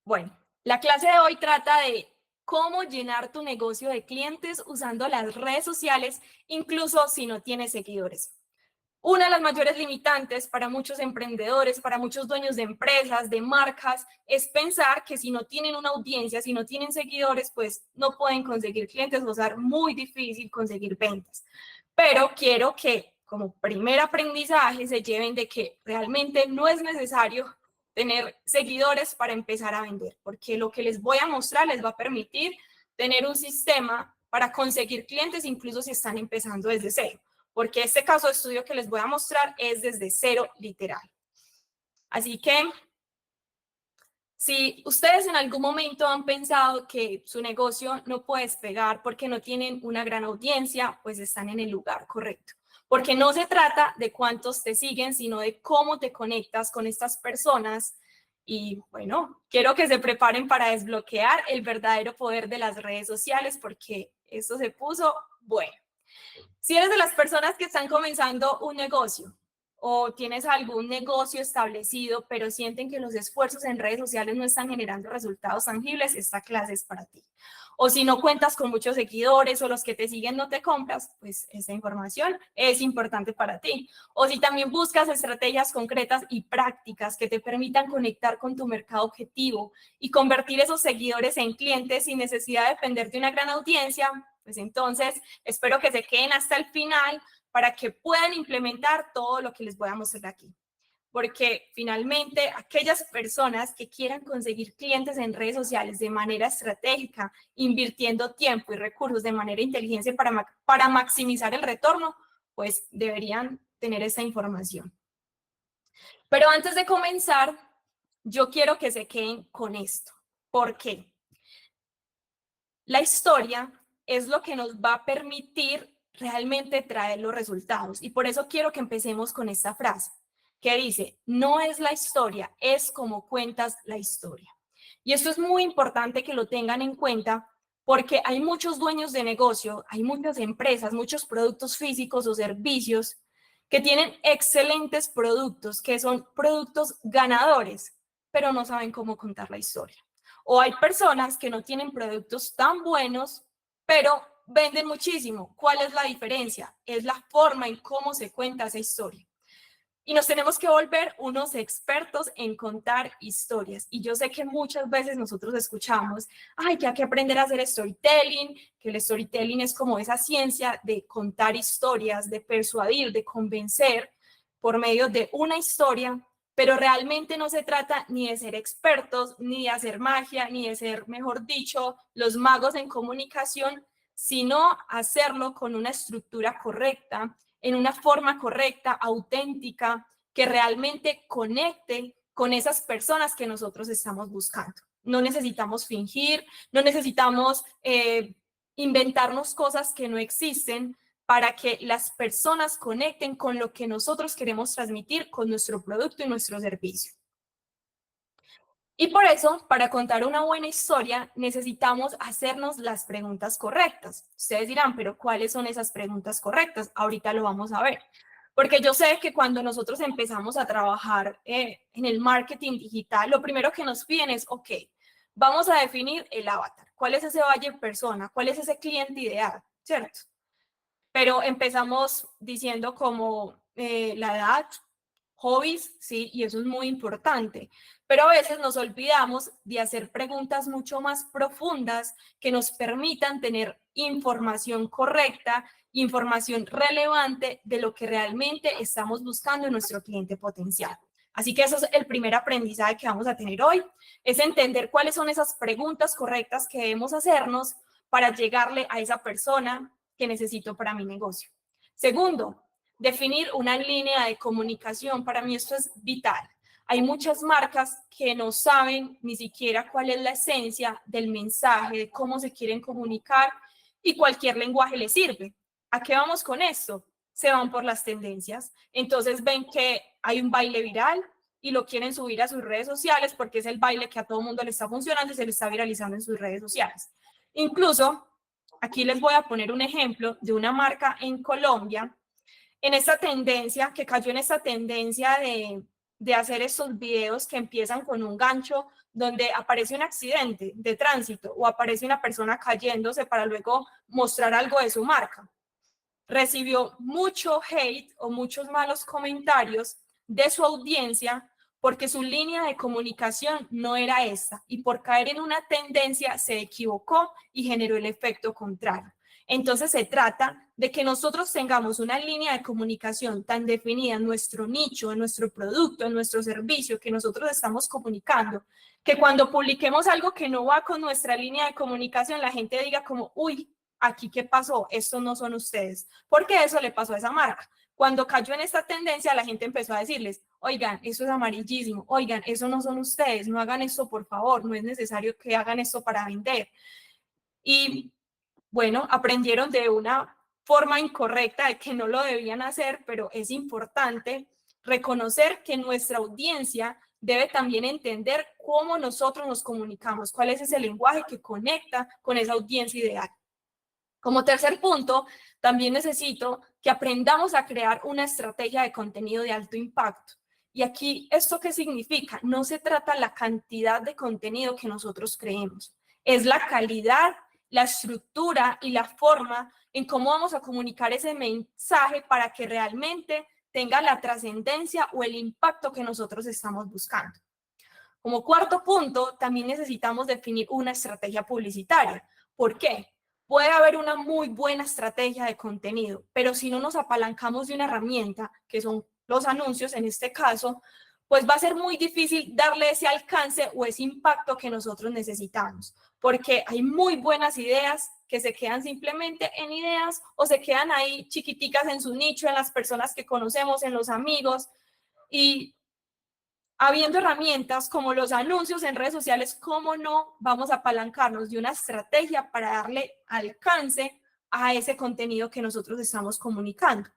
Bueno, la clase de hoy trata de cómo llenar tu negocio de clientes usando las redes sociales, incluso si no tienes seguidores. Una de las mayores limitantes para muchos emprendedores, para muchos dueños de empresas, de marcas, es pensar que si no tienen una audiencia, si no tienen seguidores, pues no pueden conseguir clientes, va a ser muy difícil conseguir ventas. Pero quiero que como primer aprendizaje se lleven de que realmente no es necesario tener seguidores para empezar a vender, porque lo que les voy a mostrar les va a permitir tener un sistema para conseguir clientes, incluso si están empezando desde cero, porque este caso de estudio que les voy a mostrar es desde cero literal. Así que si ustedes en algún momento han pensado que su negocio no puede despegar porque no tienen una gran audiencia, pues están en el lugar correcto. Porque no se trata de cuántos te siguen, sino de cómo te conectas con estas personas. Y bueno, quiero que se preparen para desbloquear el verdadero poder de las redes sociales porque esto se puso bueno. Si eres de las personas que están comenzando un negocio o tienes algún negocio establecido, pero sienten que los esfuerzos en redes sociales no están generando resultados tangibles, esta clase es para ti. O si no cuentas con muchos seguidores o los que te siguen no te compras, pues esta información es importante para ti. O si también buscas estrategias concretas y prácticas que te permitan conectar con tu mercado objetivo y convertir esos seguidores en clientes sin necesidad de depender de una gran audiencia, pues entonces espero que se queden hasta el final para que puedan implementar todo lo que les voy a mostrar aquí. Porque finalmente aquellas personas que quieran conseguir clientes en redes sociales de manera estratégica, invirtiendo tiempo y recursos de manera inteligente para maximizar el retorno, pues deberían tener esa información. Pero antes de comenzar, yo quiero que se queden con esto. ¿Por qué? La historia es lo que nos va a permitir realmente traer los resultados. Y por eso quiero que empecemos con esta frase que dice, no es la historia, es como cuentas la historia. Y esto es muy importante que lo tengan en cuenta porque hay muchos dueños de negocio, hay muchas empresas, muchos productos físicos o servicios que tienen excelentes productos, que son productos ganadores, pero no saben cómo contar la historia. O hay personas que no tienen productos tan buenos, pero venden muchísimo. ¿Cuál es la diferencia? Es la forma en cómo se cuenta esa historia. Y nos tenemos que volver unos expertos en contar historias. Y yo sé que muchas veces nosotros escuchamos, ay, que hay que aprender a hacer storytelling, que el storytelling es como esa ciencia de contar historias, de persuadir, de convencer por medio de una historia, pero realmente no se trata ni de ser expertos, ni de hacer magia, ni de ser, mejor dicho, los magos en comunicación, sino hacerlo con una estructura correcta, en una forma correcta, auténtica, que realmente conecte con esas personas que nosotros estamos buscando. No necesitamos fingir, no necesitamos inventarnos cosas que no existen para que las personas conecten con lo que nosotros queremos transmitir con nuestro producto y nuestro servicio. Y por eso, para contar una buena historia, necesitamos hacernos las preguntas correctas. Ustedes dirán, pero ¿cuáles son esas preguntas correctas? Ahorita lo vamos a ver. Porque yo sé que cuando nosotros empezamos a trabajar en el marketing digital, lo primero que nos piden es, ok, vamos a definir el avatar. ¿Cuál es ese buyer persona? ¿Cuál es ese cliente ideal? ¿Cierto? Pero empezamos diciendo como la edad, hobbies, sí, y eso es muy importante. Pero a veces nos olvidamos de hacer preguntas mucho más profundas que nos permitan tener información correcta, información relevante de lo que realmente estamos buscando en nuestro cliente potencial. Así que eso es el primer aprendizaje que vamos a tener hoy, es entender cuáles son esas preguntas correctas que debemos hacernos para llegarle a esa persona que necesito para mi negocio. Segundo, definir una línea de comunicación. Para mí esto es vital. Hay muchas marcas que no saben ni siquiera cuál es la esencia del mensaje, de cómo se quieren comunicar y cualquier lenguaje les sirve. ¿A qué vamos con esto? Se van por las tendencias. Entonces ven que hay un baile viral y lo quieren subir a sus redes sociales porque es el baile que a todo mundo le está funcionando y se le está viralizando en sus redes sociales. Incluso, aquí les voy a poner un ejemplo de una marca en Colombia en esta tendencia, que cayó en esta tendencia de hacer estos videos que empiezan con un gancho donde aparece un accidente de tránsito o aparece una persona cayéndose para luego mostrar algo de su marca, recibió mucho hate o muchos malos comentarios de su audiencia porque su línea de comunicación no era esta y por caer en una tendencia se equivocó y generó el efecto contrario. Entonces se trata de que nosotros tengamos una línea de comunicación tan definida en nuestro nicho, en nuestro producto, en nuestro servicio que nosotros estamos comunicando, que cuando publiquemos algo que no va con nuestra línea de comunicación, la gente diga como, uy, aquí qué pasó, estos no son ustedes, porque eso le pasó a esa marca. Cuando cayó en esta tendencia, la gente empezó a decirles, oigan, eso es amarillismo, oigan, eso no son ustedes, no hagan esto por favor, no es necesario que hagan esto para vender. Y bueno, aprendieron de una forma incorrecta de que no lo debían hacer, pero es importante reconocer que nuestra audiencia debe también entender cómo nosotros nos comunicamos, cuál es ese lenguaje que conecta con esa audiencia ideal. Como tercer punto, también necesito que aprendamos a crear una estrategia de contenido de alto impacto. Y aquí, ¿esto qué significa? No se trata de la cantidad de contenido que nosotros creemos, es la calidad, la estructura y la forma en cómo vamos a comunicar ese mensaje para que realmente tenga la trascendencia o el impacto que nosotros estamos buscando. Como cuarto punto, también necesitamos definir una estrategia publicitaria. ¿Por qué? Puede haber una muy buena estrategia de contenido, pero si no nos apalancamos de una herramienta, que son los anuncios en este caso, pues va a ser muy difícil darle ese alcance o ese impacto que nosotros necesitamos, porque hay muy buenas ideas que se quedan simplemente en ideas o se quedan ahí chiquiticas en su nicho, en las personas que conocemos, en los amigos, y habiendo herramientas como los anuncios en redes sociales, ¿cómo no vamos a apalancarnos de una estrategia para darle alcance a ese contenido que nosotros estamos comunicando?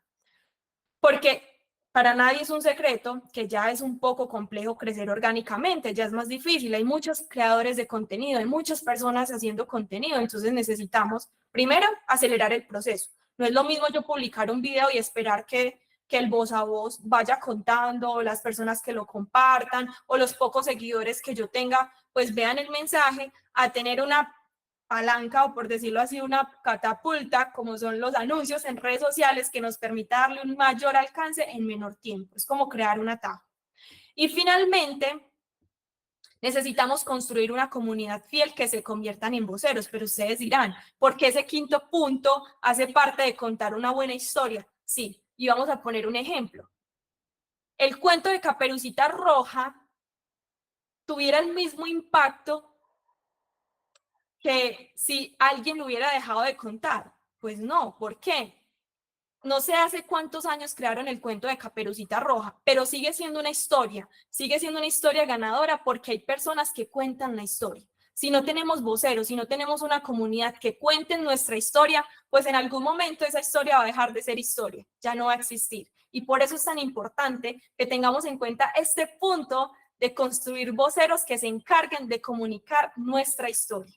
Porque para nadie es un secreto que ya es un poco complejo crecer orgánicamente, ya es más difícil, hay muchos creadores de contenido, hay muchas personas haciendo contenido, entonces necesitamos primero acelerar el proceso. No es lo mismo yo publicar un video y esperar que el voz a voz vaya contando, o las personas que lo compartan, o los pocos seguidores que yo tenga, pues vean el mensaje, a tener una palanca o por decirlo así, una catapulta, como son los anuncios en redes sociales que nos permita darle un mayor alcance en menor tiempo. Es como crear un atajo. Y finalmente, necesitamos construir una comunidad fiel que se conviertan en voceros, pero ustedes dirán, ¿por qué ese quinto punto hace parte de contar una buena historia? Sí, y vamos a poner un ejemplo. El cuento de Caperucita Roja tuviera el mismo impacto que si alguien lo hubiera dejado de contar. Pues no, ¿por qué? No sé hace cuántos años crearon el cuento de Caperucita Roja, pero sigue siendo una historia ganadora porque hay personas que cuentan la historia. Si no tenemos voceros, si no tenemos una comunidad que cuente nuestra historia, pues en algún momento esa historia va a dejar de ser historia, ya no va a existir. Y por eso es tan importante que tengamos en cuenta este punto de construir voceros que se encarguen de comunicar nuestra historia.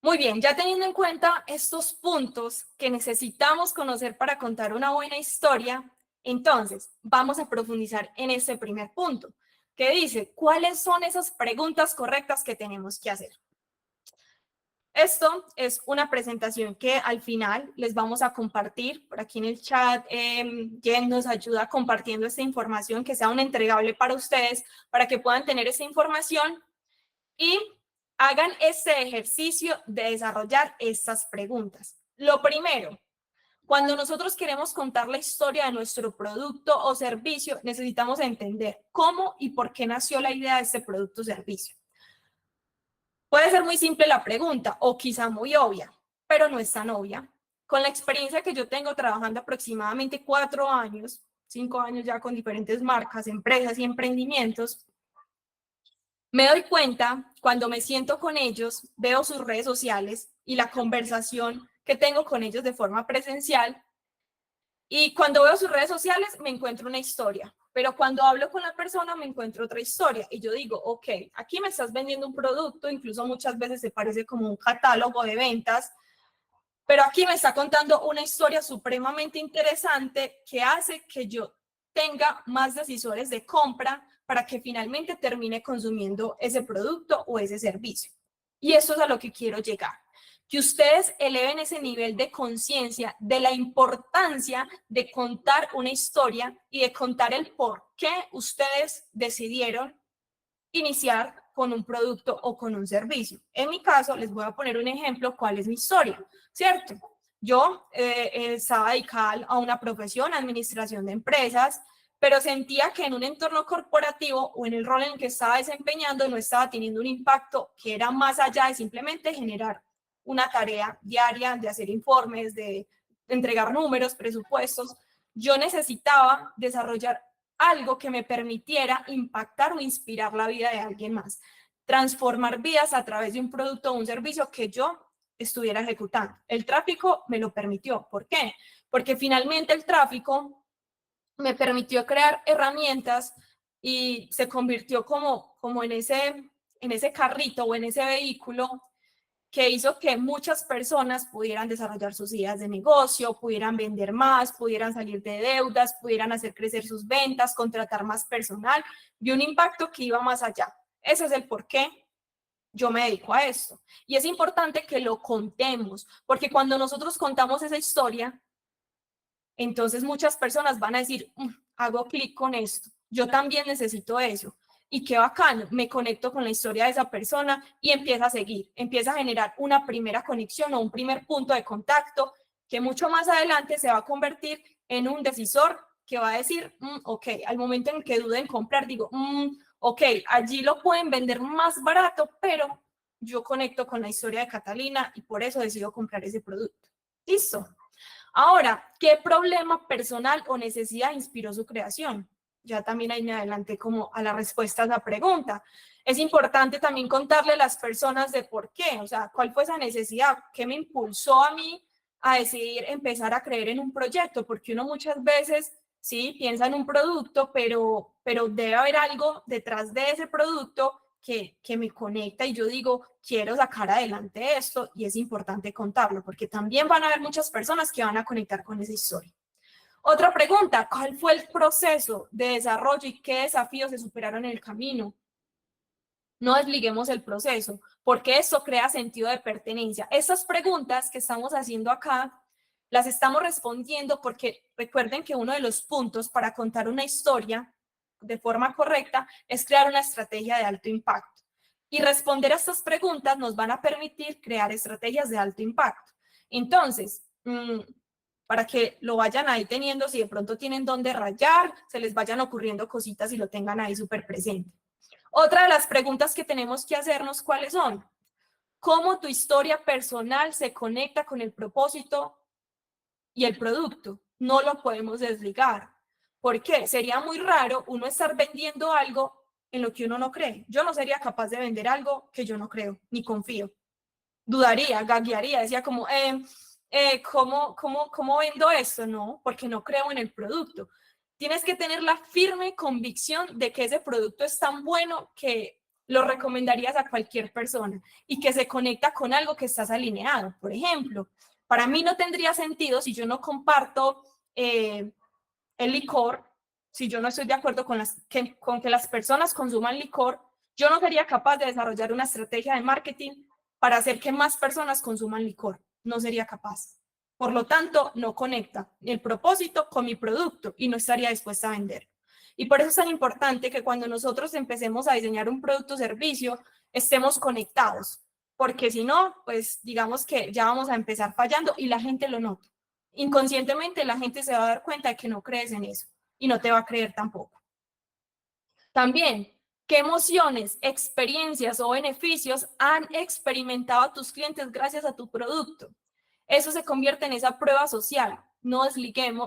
Muy bien, ya teniendo en cuenta estos puntos que necesitamos conocer para contar una buena historia, entonces vamos a profundizar en este primer punto, que dice, ¿cuáles son esas preguntas correctas que tenemos que hacer? Esto es una presentación que al final les vamos a compartir por aquí en el chat. Jen nos ayuda compartiendo esta información, que sea un entregable para ustedes, para que puedan tener esa información y hagan este ejercicio de desarrollar estas preguntas. Lo primero, cuando nosotros queremos contar la historia de nuestro producto o servicio, necesitamos entender cómo y por qué nació la idea de este producto o servicio. Puede ser muy simple la pregunta o quizá muy obvia, pero no es tan obvia. Con la experiencia que yo tengo trabajando aproximadamente 4 años, 5 años ya con diferentes marcas, empresas y emprendimientos, me doy cuenta cuando me siento con ellos, veo sus redes sociales y la conversación que tengo con ellos de forma presencial. Y cuando veo sus redes sociales me encuentro una historia, pero cuando hablo con la persona me encuentro otra historia. Y yo digo, ok, aquí me estás vendiendo un producto, incluso muchas veces se parece como un catálogo de ventas, pero aquí me está contando una historia supremamente interesante que hace que yo tenga más decisores de compra para que finalmente termine consumiendo ese producto o ese servicio. Y eso es a lo que quiero llegar. Que ustedes eleven ese nivel de conciencia de la importancia de contar una historia y de contar el por qué ustedes decidieron iniciar con un producto o con un servicio. En mi caso, les voy a poner un ejemplo, cuál es mi historia, ¿cierto? Yo estaba dedicada a una profesión, administración de empresas, pero sentía que en un entorno corporativo o en el rol en el que estaba desempeñando no estaba teniendo un impacto que era más allá de simplemente generar una tarea diaria, de hacer informes, de entregar números, presupuestos. Yo necesitaba desarrollar algo que me permitiera impactar o inspirar la vida de alguien más, transformar vidas a través de un producto o un servicio que yo estuviera ejecutando. El tráfico me lo permitió. ¿Por qué? Porque finalmente el tráfico me permitió crear herramientas y se convirtió como en ese carrito o en ese vehículo que hizo que muchas personas pudieran desarrollar sus ideas de negocio, pudieran vender más, pudieran salir de deudas, pudieran hacer crecer sus ventas, contratar más personal, de un impacto que iba más allá. Ese es el por qué yo me dedico a esto. Y es importante que lo contemos, porque cuando nosotros contamos esa historia, entonces muchas personas van a decir, hago clic con esto, yo también necesito eso. Y qué bacano, me conecto con la historia de esa persona y empieza a seguir, empieza a generar una primera conexión o un primer punto de contacto que mucho más adelante se va a convertir en un decisor que va a decir, ok, al momento en que duden comprar, digo, ok, allí lo pueden vender más barato, pero yo conecto con la historia de Catalina y por eso decido comprar ese producto. Listo. Ahora, ¿qué problema personal o necesidad inspiró su creación? Ya también ahí me adelanté como a la respuesta a esa pregunta. Es importante también contarle a las personas de por qué, o sea, cuál fue esa necesidad, qué me impulsó a mí a decidir empezar a creer en un proyecto, porque uno muchas veces, sí, piensa en un producto, pero debe haber algo detrás de ese producto que me conecta y yo digo, quiero sacar adelante esto y es importante contarlo porque también van a haber muchas personas que van a conectar con esa historia. Otra pregunta, ¿cuál fue el proceso de desarrollo y qué desafíos se superaron en el camino? No desliguemos el proceso porque eso crea sentido de pertenencia. Estas preguntas que estamos haciendo acá las estamos respondiendo porque recuerden que uno de los puntos para contar una historia de forma correcta es crear una estrategia de alto impacto. Y responder a estas preguntas nos van a permitir crear estrategias de alto impacto. Entonces, para que lo vayan ahí teniendo, si de pronto tienen dónde rayar, se les vayan ocurriendo cositas y lo tengan ahí súper presente. Otra de las preguntas que tenemos que hacernos, ¿cuáles son? ¿Cómo tu historia personal se conecta con el propósito y el producto? No lo podemos desligar. ¿Por qué? Sería muy raro uno estar vendiendo algo en lo que uno no cree. Yo no sería capaz de vender algo que yo no creo, ni confío. Dudaría, gaguearía, decía como, ¿cómo vendo esto? No, porque no creo en el producto. Tienes que tener la firme convicción de que ese producto es tan bueno que lo recomendarías a cualquier persona y que se conecta con algo que estás alineado. Por ejemplo, para mí no tendría sentido si yo no comparto el licor, si yo no estoy de acuerdo con que las personas consuman licor, yo no sería capaz de desarrollar una estrategia de marketing para hacer que más personas consuman licor. No sería capaz. Por lo tanto, no conecta el propósito con mi producto y no estaría dispuesta a vender. Y por eso es tan importante que cuando nosotros empecemos a diseñar un producto o servicio, estemos conectados, porque si no, pues digamos que ya vamos a empezar fallando y la gente lo nota. Inconscientemente la gente se va a dar cuenta de que no crees en eso y no te va a creer tampoco. También, ¿qué emociones, experiencias o beneficios han experimentado tus clientes gracias a tu producto? Eso se convierte en esa prueba social. No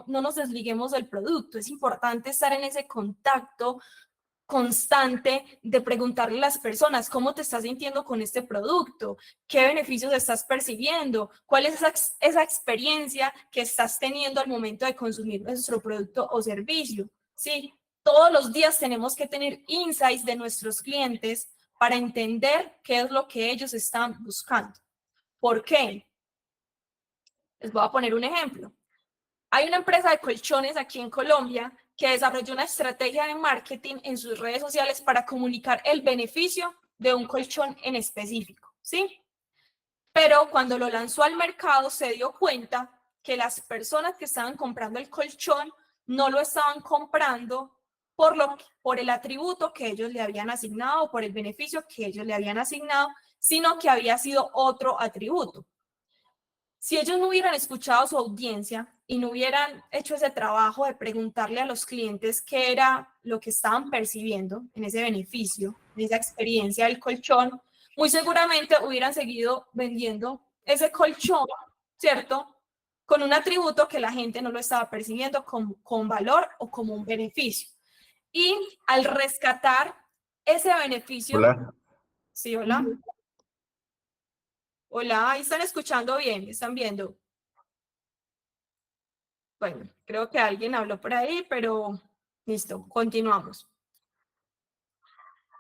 nos desliguemos del producto. Es importante estar en ese contacto constante de preguntarle a las personas cómo te estás sintiendo con este producto, qué beneficios estás percibiendo, cuál es esa experiencia que estás teniendo al momento de consumir nuestro producto o servicio. Sí, todos los días tenemos que tener insights de nuestros clientes para entender qué es lo que ellos están buscando. ¿Por qué? Les voy a poner un ejemplo. Hay una empresa de colchones aquí en Colombia que desarrolló una estrategia de marketing en sus redes sociales para comunicar el beneficio de un colchón en específico, ¿sí? Pero cuando lo lanzó al mercado se dio cuenta que las personas que estaban comprando el colchón no lo estaban comprando por el atributo que ellos le habían asignado o por el beneficio que ellos le habían asignado, sino que había sido otro atributo. Si ellos no hubieran escuchado a su audiencia y no hubieran hecho ese trabajo de preguntarle a los clientes qué era lo que estaban percibiendo en ese beneficio, en esa experiencia del colchón, muy seguramente hubieran seguido vendiendo ese colchón, ¿cierto? Con un atributo que la gente no lo estaba percibiendo con valor o como un beneficio. Y al rescatar ese beneficio... Hola. Sí, hola. Hola, ahí están escuchando bien, están viendo. Bueno, creo que alguien habló por ahí, pero listo, continuamos.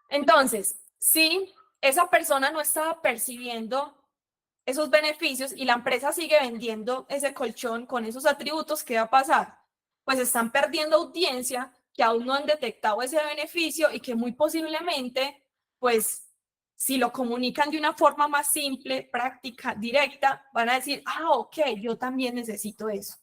Entonces, si esa persona no estaba percibiendo esos beneficios y la empresa sigue vendiendo ese colchón con esos atributos, ¿qué va a pasar? Pues están perdiendo audiencia que aún no han detectado ese beneficio y que muy posiblemente, pues, si lo comunican de una forma más simple, práctica, directa, van a decir, ah, ok, yo también necesito eso.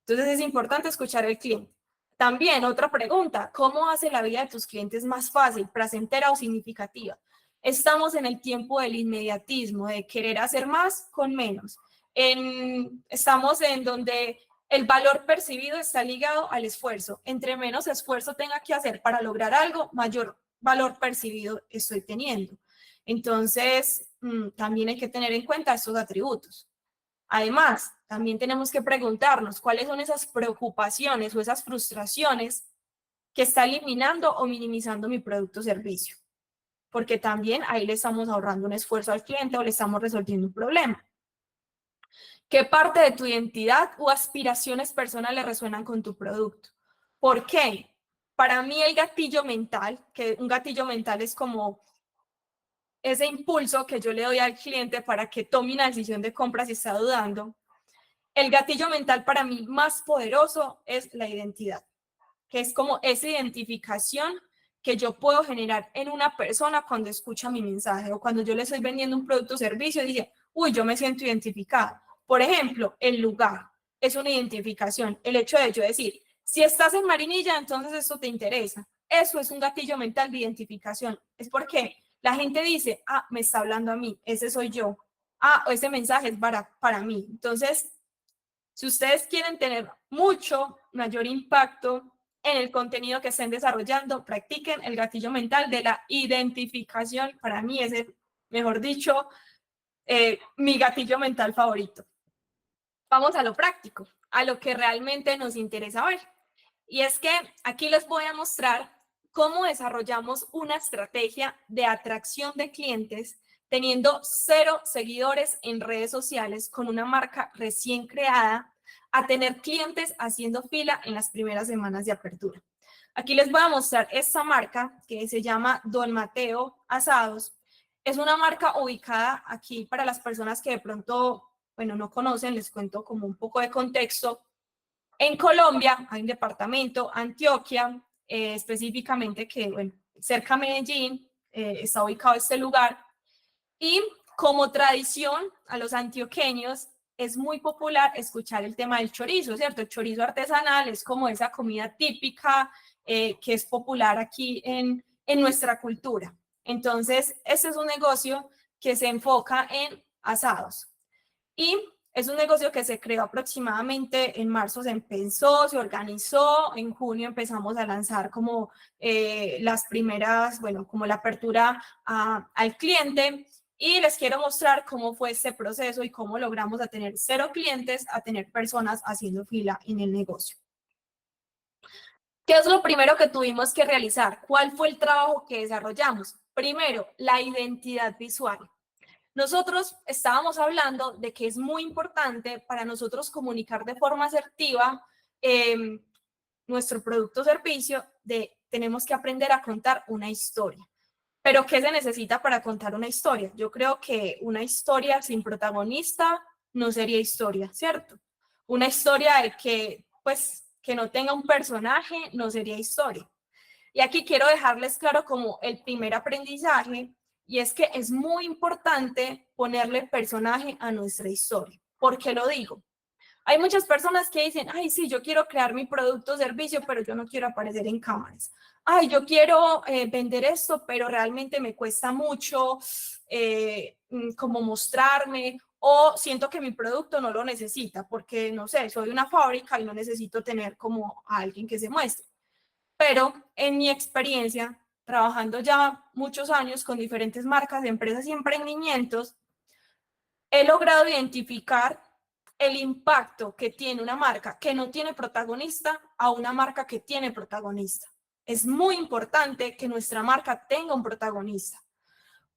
Entonces es importante escuchar al cliente. También otra pregunta, ¿cómo hace la vida de tus clientes más fácil, placentera o significativa? Estamos en el tiempo del inmediatismo, de querer hacer más con menos. Estamos en donde el valor percibido está ligado al esfuerzo. Entre menos esfuerzo tenga que hacer para lograr algo, mayor valor percibido estoy teniendo. Entonces, también hay que tener en cuenta estos atributos. Además, también tenemos que preguntarnos cuáles son esas preocupaciones o esas frustraciones que está eliminando o minimizando mi producto o servicio. Porque también ahí le estamos ahorrando un esfuerzo al cliente o le estamos resolviendo un problema. ¿Qué parte de tu identidad o aspiraciones personales resuenan con tu producto? ¿Por qué? Para mí el gatillo mental, que un gatillo mental es como ese impulso que yo le doy al cliente para que tome una decisión de compra si está dudando. El gatillo mental para mí más poderoso es la identidad, que es como esa identificación que yo puedo generar en una persona cuando escucha mi mensaje o cuando yo le estoy vendiendo un producto o servicio y dice, uy, yo me siento identificada. Por ejemplo, el lugar es una identificación. El hecho de yo decir, si estás en Marinilla, entonces esto te interesa. Eso es un gatillo mental de identificación. Es porque la gente dice, ah, me está hablando a mí, ese soy yo. Ah, ese mensaje es para mí. Entonces, si ustedes quieren tener mucho mayor impacto en el contenido que estén desarrollando, practiquen el gatillo mental de la identificación. Para mí es, mejor dicho, mi gatillo mental favorito. Vamos a lo práctico, a lo que realmente nos interesa ver. Y es que aquí les voy a mostrar cómo desarrollamos una estrategia de atracción de clientes teniendo 0 seguidores en redes sociales con una marca recién creada a tener clientes haciendo fila en las primeras semanas de apertura. Aquí les voy a mostrar esta marca que se llama Don Mateo Asados. Es una marca ubicada aquí para las personas que de pronto, bueno, no conocen, les cuento como un poco de contexto. En Colombia hay un departamento, Antioquia, específicamente que, bueno, cerca de Medellín, está ubicado este lugar. Y como tradición a los antioqueños es muy popular escuchar el tema del chorizo, ¿cierto? El chorizo artesanal es como esa comida típica que es popular aquí en nuestra cultura. Entonces, este es un negocio que se enfoca en asados. Y es un negocio que se creó aproximadamente en marzo, se empezó, se organizó, en junio empezamos a lanzar como las primeras, bueno, como la apertura al cliente. Y les quiero mostrar cómo fue este proceso y cómo logramos a tener 0 clientes, a tener personas haciendo fila en el negocio. ¿Qué es lo primero que tuvimos que realizar? ¿Cuál fue el trabajo que desarrollamos? Primero, la identidad visual. Nosotros estábamos hablando de que es muy importante para nosotros comunicar de forma asertiva nuestro producto o servicio, tenemos que aprender a contar una historia. Pero ¿qué se necesita para contar una historia? Yo creo que una historia sin protagonista no sería historia, ¿cierto? Una historia de que, pues, que no tenga un personaje no sería historia. Y aquí quiero dejarles claro como el primer aprendizaje, y es que es muy importante ponerle personaje a nuestra historia. ¿Por qué lo digo? Hay muchas personas que dicen, ay, sí, yo quiero crear mi producto o servicio, pero yo no quiero aparecer en cámaras. Ay, yo quiero vender esto, pero realmente me cuesta mucho como mostrarme, o siento que mi producto no lo necesita porque, no sé, soy una fábrica y no necesito tener como a alguien que se muestre. Pero en mi experiencia, trabajando ya muchos años con diferentes marcas, empresas y emprendimientos, he logrado identificar el impacto que tiene una marca que no tiene protagonista a una marca que tiene protagonista. Es muy importante que nuestra marca tenga un protagonista.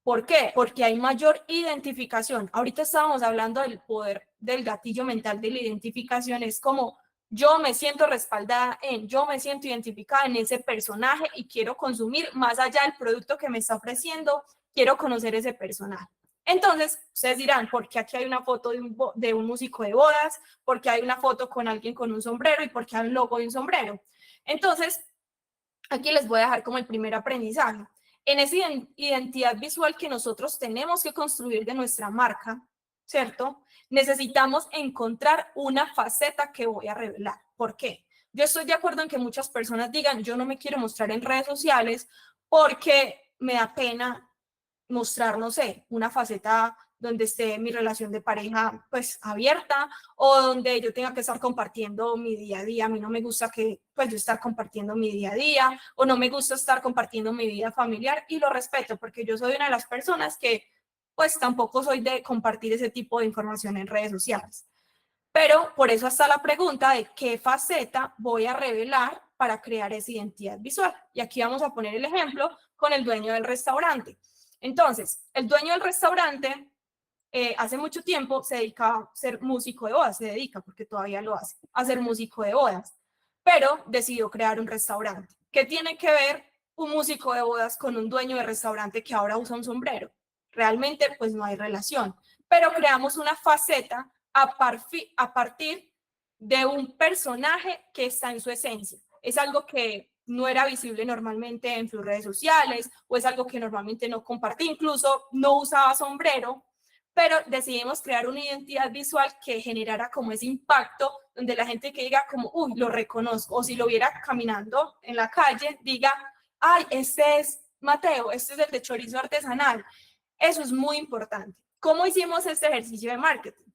¿Por qué? Porque hay mayor identificación. Ahorita estábamos hablando del poder del gatillo mental de la identificación. Es como yo me siento respaldada yo me siento identificada en ese personaje y quiero consumir más allá del producto que me está ofreciendo, quiero conocer ese personaje. Entonces, ustedes dirán, ¿por qué aquí hay una foto de un músico de bodas? ¿Por qué hay una foto con alguien con un sombrero? ¿Y por qué hay un logo de un sombrero? Entonces, aquí les voy a dejar como el primer aprendizaje. En esa identidad visual que nosotros tenemos que construir de nuestra marca, ¿cierto? Necesitamos encontrar una faceta que voy a revelar. ¿Por qué? Yo estoy de acuerdo en que muchas personas digan, yo no me quiero mostrar en redes sociales porque me da pena mostrar, no sé, una faceta donde esté mi relación de pareja pues abierta o donde yo tenga que estar compartiendo mi día a día. A mí no me gusta que pues yo estar compartiendo mi día a día o no me gusta estar compartiendo mi vida familiar y lo respeto porque yo soy una de las personas que pues tampoco soy de compartir ese tipo de información en redes sociales. Pero por eso está la pregunta de qué faceta voy a revelar para crear esa identidad visual. Y aquí vamos a poner el ejemplo con el dueño del restaurante. Entonces, el dueño del restaurante hace mucho tiempo se dedicaba a ser músico de bodas, se dedica porque todavía lo hace, a ser músico de bodas, pero decidió crear un restaurante. ¿Qué tiene que ver un músico de bodas con un dueño de restaurante que ahora usa un sombrero? Realmente, pues no hay relación, pero creamos una faceta a partir de un personaje que está en su esencia. Es algo que no era visible normalmente en sus redes sociales o es algo que normalmente no compartí, incluso no usaba sombrero, pero decidimos crear una identidad visual que generara como ese impacto donde la gente que diga como, uy, lo reconozco, o si lo viera caminando en la calle, diga, ay, este es Mateo, este es el de chorizo artesanal. Eso es muy importante. ¿Cómo hicimos este ejercicio de marketing?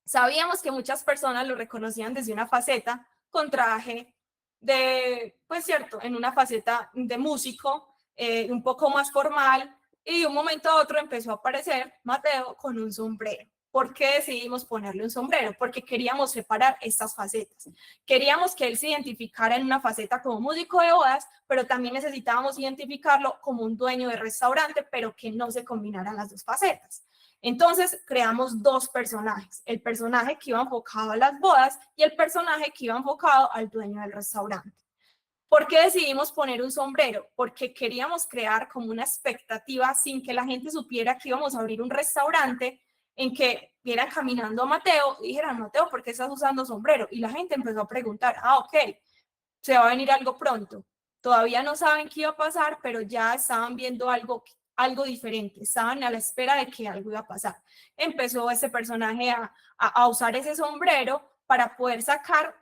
Sabíamos que muchas personas lo reconocían desde una faceta con traje de, pues cierto, en una faceta de músico, un poco más formal, y de un momento a otro empezó a aparecer Mateo con un sombrero. ¿Por qué decidimos ponerle un sombrero? Porque queríamos separar estas facetas. Queríamos que él se identificara en una faceta como músico de bodas, pero también necesitábamos identificarlo como un dueño de restaurante, pero que no se combinaran las dos facetas. Entonces creamos dos personajes, el personaje que iba enfocado a las bodas y el personaje que iba enfocado al dueño del restaurante. ¿Por qué decidimos poner un sombrero? Porque queríamos crear como una expectativa sin que la gente supiera que íbamos a abrir un restaurante en que vieran caminando a Mateo y dijeran, Mateo, ¿por qué estás usando sombrero? Y la gente empezó a preguntar, ok, se va a venir algo pronto. Todavía no saben qué iba a pasar, pero ya estaban viendo algo diferente, estaban a la espera de que algo iba a pasar. Empezó ese personaje a usar ese sombrero para poder sacar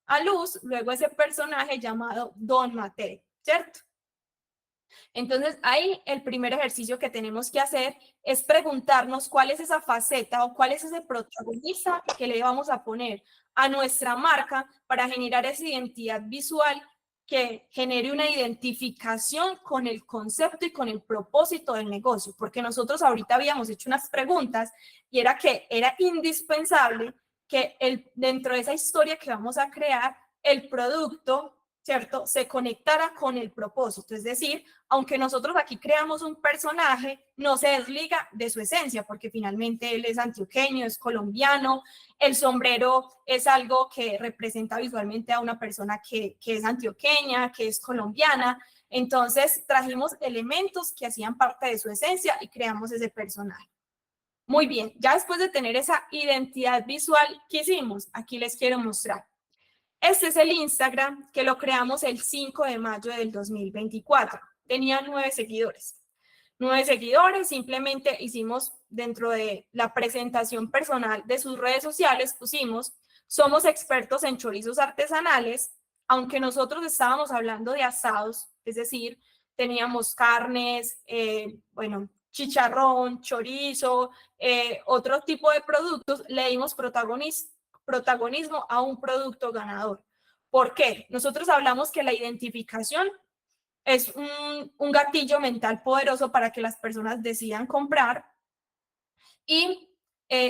a luz luego ese personaje llamado Don Mateo, ¿cierto? Entonces, ahí el primer ejercicio que tenemos que hacer es preguntarnos cuál es esa faceta o cuál es ese protagonista que le vamos a poner a nuestra marca para generar esa identidad visual que genere una identificación con el concepto y con el propósito del negocio, porque nosotros ahorita habíamos hecho unas preguntas y era que era indispensable que dentro de esa historia que vamos a crear, el producto, ¿cierto?, se conectara con el propósito, es decir, aunque nosotros aquí creamos un personaje, no se desliga de su esencia, porque finalmente él es antioqueño, es colombiano, el sombrero es algo que representa visualmente a una persona que es antioqueña, que es colombiana, entonces trajimos elementos que hacían parte de su esencia y creamos ese personaje. Muy bien, ya después de tener esa identidad visual, ¿qué hicimos? Aquí les quiero mostrar. Este es el Instagram que lo creamos el 5 de mayo del 2024. Tenía 9 seguidores. 9 seguidores, simplemente hicimos dentro de la presentación personal de sus redes sociales, pusimos, somos expertos en chorizos artesanales, aunque nosotros estábamos hablando de asados, es decir, teníamos carnes, bueno, chicharrón, chorizo, otro tipo de productos, le dimos protagonismo a un producto ganador. ¿Por qué? Nosotros hablamos que la identificación es un gatillo mental poderoso para que las personas decidan comprar y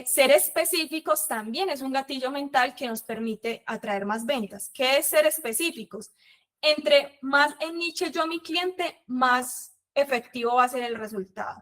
ser específicos también es un gatillo mental que nos permite atraer más ventas. ¿Qué es ser específicos? Entre más en niche yo a mi cliente, más efectivo va a ser el resultado.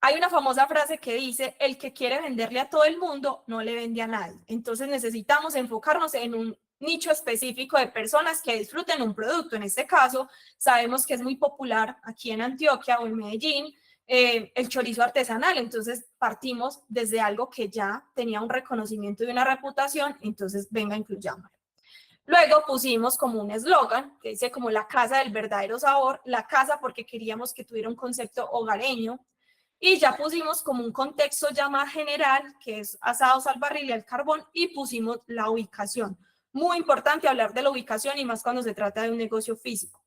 Hay una famosa frase que dice, el que quiere venderle a todo el mundo no le vende a nadie. Entonces necesitamos enfocarnos en un nicho específico de personas que disfruten un producto. En este caso, sabemos que es muy popular aquí en Antioquia o en Medellín el chorizo artesanal. Entonces partimos desde algo que ya tenía un reconocimiento y una reputación. Entonces venga, incluyámoslo. Luego pusimos como un eslogan que dice como la casa del verdadero sabor, la casa porque queríamos que tuviera un concepto hogareño. Y ya pusimos como un contexto ya más general, que es asados al barril y al carbón, y pusimos la ubicación. Muy importante hablar de la ubicación y más cuando se trata de un negocio físico.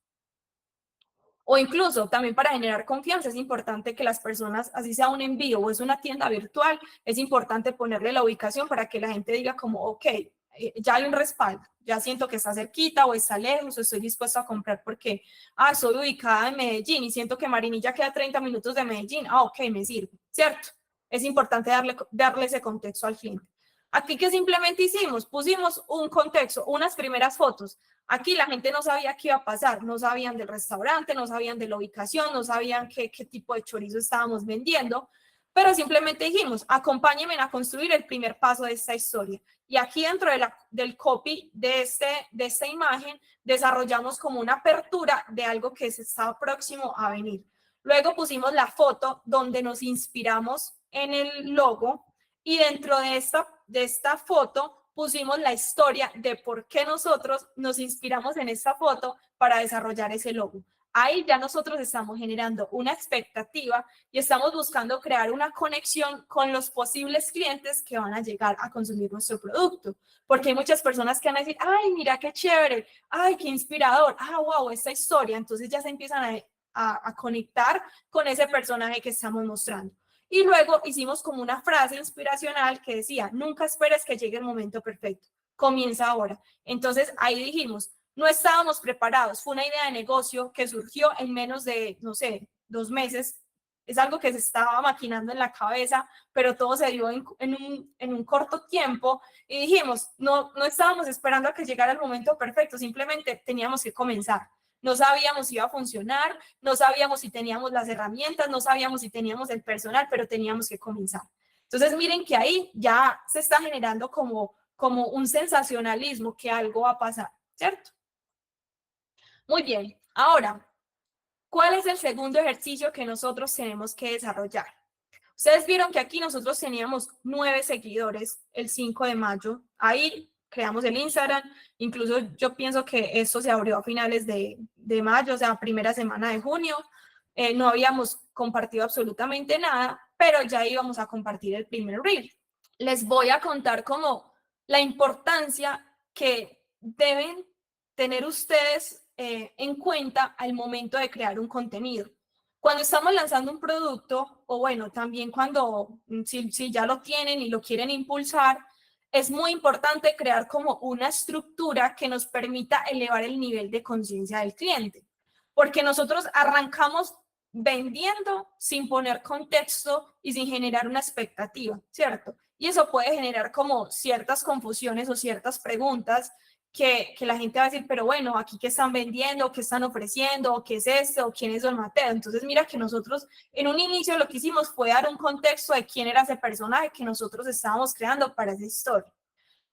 O incluso también para generar confianza es importante que las personas, así sea un envío o es una tienda virtual, es importante ponerle la ubicación para que la gente diga como, ok, ya hay un respaldo, ya siento que está cerquita o está lejos o estoy dispuesto a comprar porque, soy ubicada en Medellín y siento que Marinilla queda 30 minutos de Medellín, ok, me sirve, ¿cierto? Es importante darle ese contexto al cliente. Aquí, ¿qué simplemente hicimos? Pusimos un contexto, unas primeras fotos. Aquí la gente no sabía qué iba a pasar, no sabían del restaurante, no sabían de la ubicación, no sabían qué tipo de chorizo estábamos vendiendo, pero simplemente dijimos, acompáñenme a construir el primer paso de esta historia. Y aquí dentro del copy de esta imagen desarrollamos como una apertura de algo que se está próximo a venir. Luego pusimos la foto donde nos inspiramos en el logo y dentro de esta foto pusimos la historia de por qué nosotros nos inspiramos en esta foto para desarrollar ese logo. Ahí ya nosotros estamos generando una expectativa y estamos buscando crear una conexión con los posibles clientes que van a llegar a consumir nuestro producto. Porque hay muchas personas que van a decir, ay, mira qué chévere, ay, qué inspirador, wow, esta historia. Entonces ya se empiezan a conectar con ese personaje que estamos mostrando. Y luego hicimos como una frase inspiracional que decía, nunca esperes que llegue el momento perfecto, comienza ahora. Entonces ahí dijimos, no estábamos preparados, fue una idea de negocio que surgió en menos de, no sé, 2 meses. Es algo que se estaba maquinando en la cabeza, pero todo se dio en un corto tiempo y dijimos, no estábamos esperando a que llegara el momento perfecto, simplemente teníamos que comenzar. No sabíamos si iba a funcionar, no sabíamos si teníamos las herramientas, no sabíamos si teníamos el personal, pero teníamos que comenzar. Entonces, miren que ahí ya se está generando como un sensacionalismo que algo va a pasar, ¿cierto? Muy bien. Ahora, ¿cuál es el segundo ejercicio que nosotros tenemos que desarrollar? Ustedes vieron que aquí nosotros teníamos 9 seguidores el 5 de mayo. Ahí creamos el Instagram. Incluso yo pienso que esto se abrió a finales de mayo, o sea, primera semana de junio. No habíamos compartido absolutamente nada, pero ya íbamos a compartir el primer reel. Les voy a contar como la importancia que deben tener ustedes en cuenta al momento de crear un contenido. Cuando estamos lanzando un producto, o bueno, también cuando, si ya lo tienen y lo quieren impulsar, es muy importante crear como una estructura que nos permita elevar el nivel de conciencia del cliente. Porque nosotros arrancamos vendiendo sin poner contexto y sin generar una expectativa, ¿cierto? Y eso puede generar como ciertas confusiones o ciertas preguntas que la gente va a decir, pero bueno, aquí qué están vendiendo, qué están ofreciendo, qué es esto, quién es Don Mateo. Entonces, mira que nosotros en un inicio lo que hicimos fue dar un contexto de quién era ese personaje que nosotros estábamos creando para esa historia.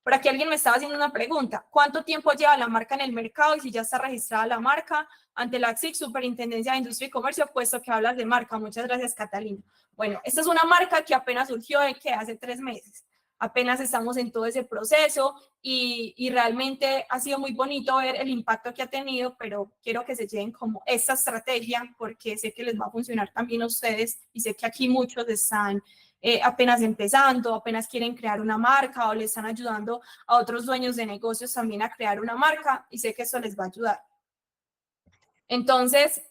Por aquí alguien me estaba haciendo una pregunta, ¿cuánto tiempo lleva la marca en el mercado y si ya está registrada la marca ante la SIC, Superintendencia de Industria y Comercio, puesto que hablas de marca? Muchas gracias, Catalina. Bueno, esta es una marca que apenas surgió hace 3 meses. apenas estamos en todo ese proceso y realmente ha sido muy bonito ver el impacto que ha tenido, pero quiero que se lleven como esta estrategia porque sé que les va a funcionar también a ustedes y sé que aquí muchos están apenas empezando, apenas quieren crear una marca o le están ayudando a otros dueños de negocios también a crear una marca y sé que eso les va a ayudar. Entonces,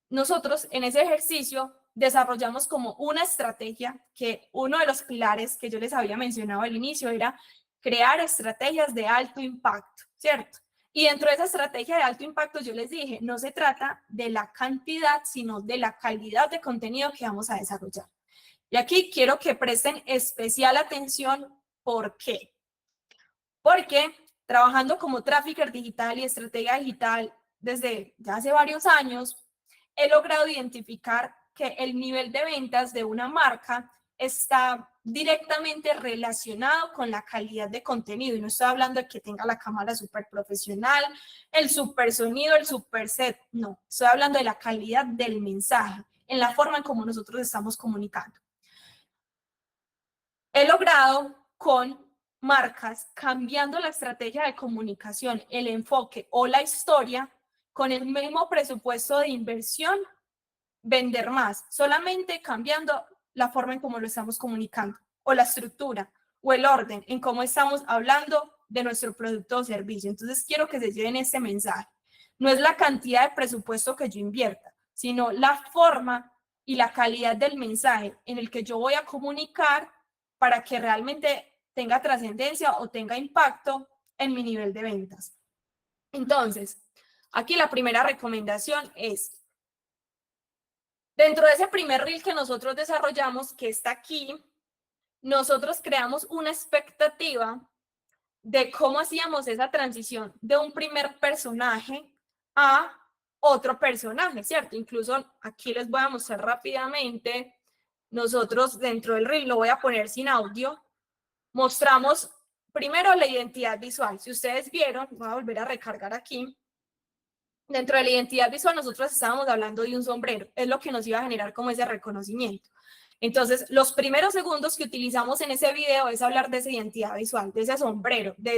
nosotros en ese ejercicio desarrollamos como una estrategia que uno de los pilares que yo les había mencionado al inicio era crear estrategias de alto impacto, ¿cierto? Y dentro de esa estrategia de alto impacto yo les dije, no se trata de la cantidad, sino de la calidad de contenido que vamos a desarrollar. Y aquí quiero que presten especial atención. ¿Por qué? Porque trabajando como trafficker digital y estratega digital desde ya hace varios años, he logrado identificar que el nivel de ventas de una marca está directamente relacionado con la calidad de contenido. Y no estoy hablando de que tenga la cámara súper profesional, el súper sonido, el súper set. No, estoy hablando de la calidad del mensaje, en la forma en cómo nosotros estamos comunicando. He logrado con marcas cambiando la estrategia de comunicación, el enfoque o la historia con el mismo presupuesto de inversión, vender más, solamente cambiando la forma en cómo lo estamos comunicando o la estructura o el orden en cómo estamos hablando de nuestro producto o servicio. Entonces quiero que se lleven este mensaje. No es la cantidad de presupuesto que yo invierta, sino la forma y la calidad del mensaje en el que yo voy a comunicar para que realmente tenga trascendencia o tenga impacto en mi nivel de ventas. Entonces, aquí la primera recomendación es, dentro de ese primer reel que nosotros desarrollamos, que está aquí, nosotros creamos una expectativa de cómo hacíamos esa transición de un primer personaje a otro personaje, ¿cierto? Incluso aquí les voy a mostrar rápidamente, nosotros dentro del reel, lo voy a poner sin audio, mostramos primero la identidad visual. Si ustedes vieron, voy a volver a recargar aquí. Dentro de la identidad visual nosotros estábamos hablando de un sombrero, es lo que nos iba a generar como ese reconocimiento. Entonces, los primeros segundos que utilizamos en ese video es hablar de esa identidad visual, de ese sombrero, de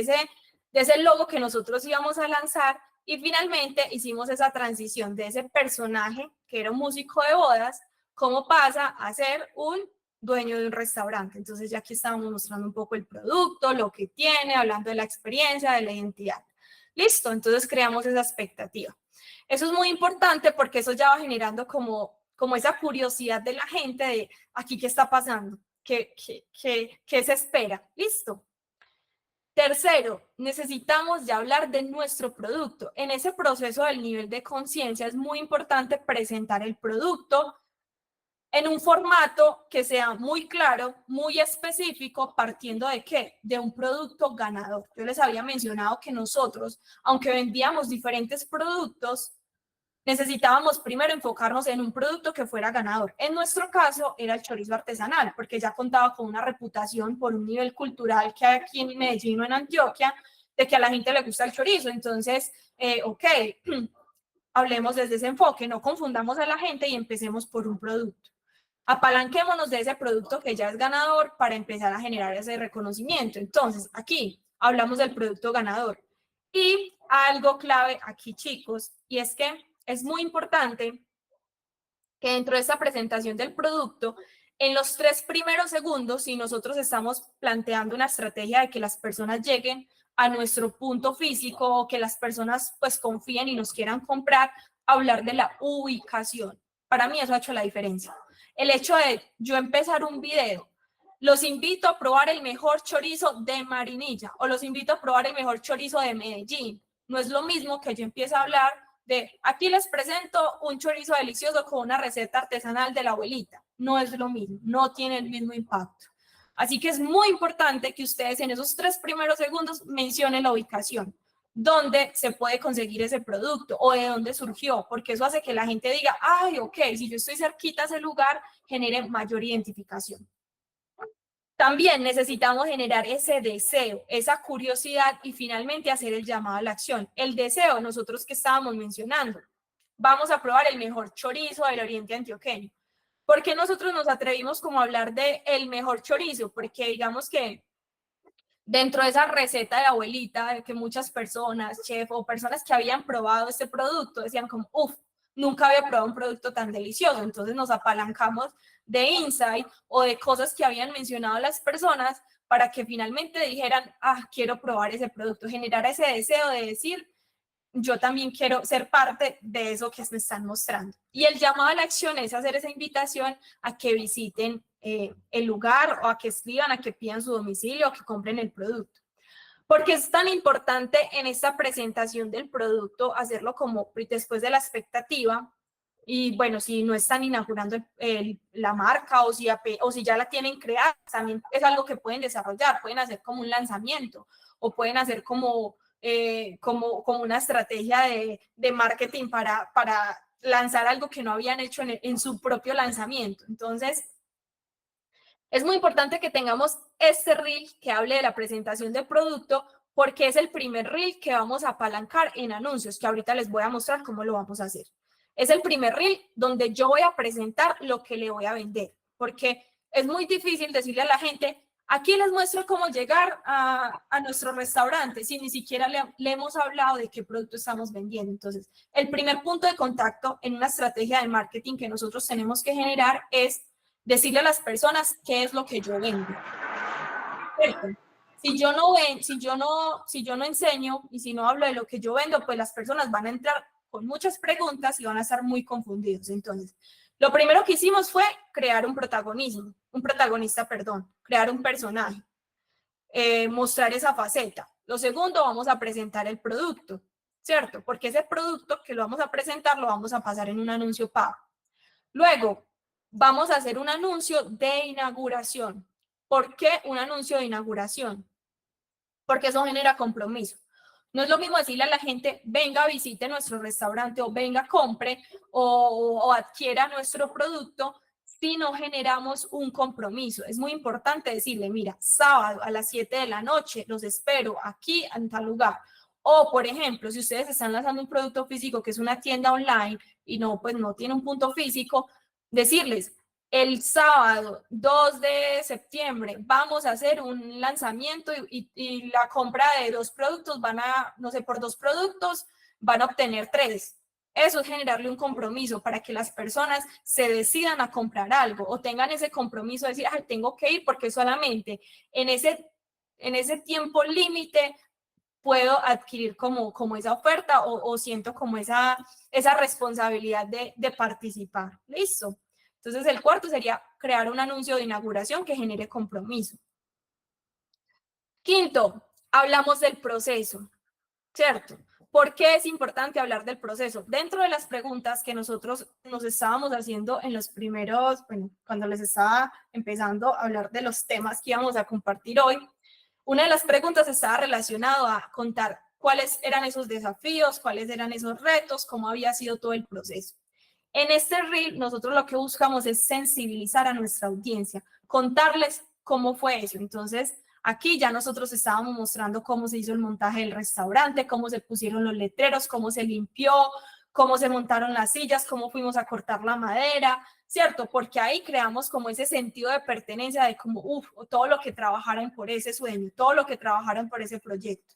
ese logo que nosotros íbamos a lanzar y finalmente hicimos esa transición de ese personaje que era un músico de bodas, cómo pasa a ser un dueño de un restaurante. Entonces, ya aquí estábamos mostrando un poco el producto, lo que tiene, hablando de la experiencia, de la identidad. Listo, entonces creamos esa expectativa. Eso es muy importante porque eso ya va generando como esa curiosidad de la gente de aquí qué está pasando, qué se espera. Listo. Tercero, necesitamos ya hablar de nuestro producto. En ese proceso del nivel de conciencia es muy importante presentar el producto en un formato que sea muy claro, muy específico, partiendo de ¿qué? De un producto ganador. Yo les había mencionado que nosotros, aunque vendíamos diferentes productos, necesitábamos primero enfocarnos en un producto que fuera ganador. En nuestro caso era el chorizo artesanal, porque ya contaba con una reputación por un nivel cultural que hay aquí en Medellín o en Antioquia, de que a la gente le gusta el chorizo. Entonces, ok, hablemos desde ese enfoque, no confundamos a la gente y empecemos por un producto. Apalanquémonos de ese producto que ya es ganador para empezar a generar ese reconocimiento. Entonces, aquí hablamos del producto ganador. Y algo clave aquí, chicos, y es que es muy importante que dentro de esta presentación del producto, en los 3 primeros segundos, si nosotros estamos planteando una estrategia de que las personas lleguen a nuestro punto físico o que las personas pues confíen y nos quieran comprar, hablar de la ubicación. Para mí eso ha hecho la diferencia. El hecho de yo empezar un video, los invito a probar el mejor chorizo de Marinilla o los invito a probar el mejor chorizo de Medellín. No es lo mismo que yo empiece a hablar de aquí les presento un chorizo delicioso con una receta artesanal de la abuelita. No es lo mismo, no tiene el mismo impacto. Así que es muy importante que ustedes en esos 3 primeros segundos mencionen la ubicación, dónde se puede conseguir ese producto o de dónde surgió, porque eso hace que la gente diga, ay, ok, si yo estoy cerquita a ese lugar, genere mayor identificación. También necesitamos generar ese deseo, esa curiosidad y finalmente hacer el llamado a la acción. El deseo, nosotros que estábamos mencionando, vamos a probar el mejor chorizo del oriente antioqueño. ¿Por qué nosotros nos atrevimos como a hablar de el mejor chorizo? Porque digamos que dentro de esa receta de abuelita, de que muchas personas, chef o personas que habían probado este producto, decían como, uff, nunca había probado un producto tan delicioso. Entonces nos apalancamos de insight o de cosas que habían mencionado las personas para que finalmente dijeran, ah, quiero probar ese producto, generar ese deseo de decir, yo también quiero ser parte de eso que me están mostrando. Y el llamado a la acción es hacer esa invitación a que visiten el lugar o a que escriban, a que pidan su domicilio, o que compren el producto. Porque es tan importante en esta presentación del producto hacerlo como después de la expectativa. Y bueno, si no están inaugurando la marca o si ya la tienen creada, también es algo que pueden desarrollar, pueden hacer como un lanzamiento o pueden hacer como una estrategia de marketing para lanzar algo que no habían hecho en su propio lanzamiento. Entonces, es muy importante que tengamos este reel que hable de la presentación del producto porque es el primer reel que vamos a apalancar en anuncios, que ahorita les voy a mostrar cómo lo vamos a hacer. Es el primer reel donde yo voy a presentar lo que le voy a vender, porque es muy difícil decirle a la gente, aquí les muestro cómo llegar a nuestro restaurante, si ni siquiera le hemos hablado de qué producto estamos vendiendo. Entonces, el primer punto de contacto en una estrategia de marketing que nosotros tenemos que generar es decirle a las personas qué es lo que yo vendo. Si yo no enseño y si no hablo de lo que yo vendo, pues las personas van a entrar con muchas preguntas y van a estar muy confundidos. Entonces, lo primero que hicimos fue crear un protagonista, crear un personaje, mostrar esa faceta. Lo segundo, vamos a presentar el producto, ¿cierto? Porque ese producto que lo vamos a presentar lo vamos a pasar en un anuncio pago. Luego, vamos a hacer un anuncio de inauguración. ¿Por qué un anuncio de inauguración? Porque eso genera compromiso. No es lo mismo decirle a la gente, venga, visite nuestro restaurante o venga, compre o adquiera nuestro producto si no generamos un compromiso. Es muy importante decirle, mira, sábado a las 7 de la noche los espero aquí en tal lugar. O, por ejemplo, si ustedes están lanzando un producto físico que es una tienda online y no, pues no tiene un punto físico, decirles, el sábado 2 de septiembre vamos a hacer un lanzamiento y la compra de 2 productos no sé, por 2 productos van a obtener 3. Eso es generarle un compromiso para que las personas se decidan a comprar algo o tengan ese compromiso de decir, ay, tengo que ir porque solamente en ese tiempo límite puedo adquirir como esa oferta o siento como esa responsabilidad de participar. ¿Listo? Entonces, el cuarto sería crear un anuncio de inauguración que genere compromiso. Quinto, hablamos del proceso, ¿cierto? ¿Por qué es importante hablar del proceso? Dentro de las preguntas que nosotros nos estábamos haciendo en los primeros, bueno, cuando les estaba empezando a hablar de los temas que íbamos a compartir hoy, una de las preguntas estaba relacionada a contar cuáles eran esos desafíos, cuáles eran esos retos, cómo había sido todo el proceso. En este reel, nosotros lo que buscamos es sensibilizar a nuestra audiencia, contarles cómo fue eso. Entonces, aquí ya nosotros estábamos mostrando cómo se hizo el montaje del restaurante, cómo se pusieron los letreros, cómo se limpió, cómo se montaron las sillas, cómo fuimos a cortar la madera, ¿cierto? Porque ahí creamos como ese sentido de pertenencia de como, todo lo que trabajaron por ese sueño, todo lo que trabajaron por ese proyecto.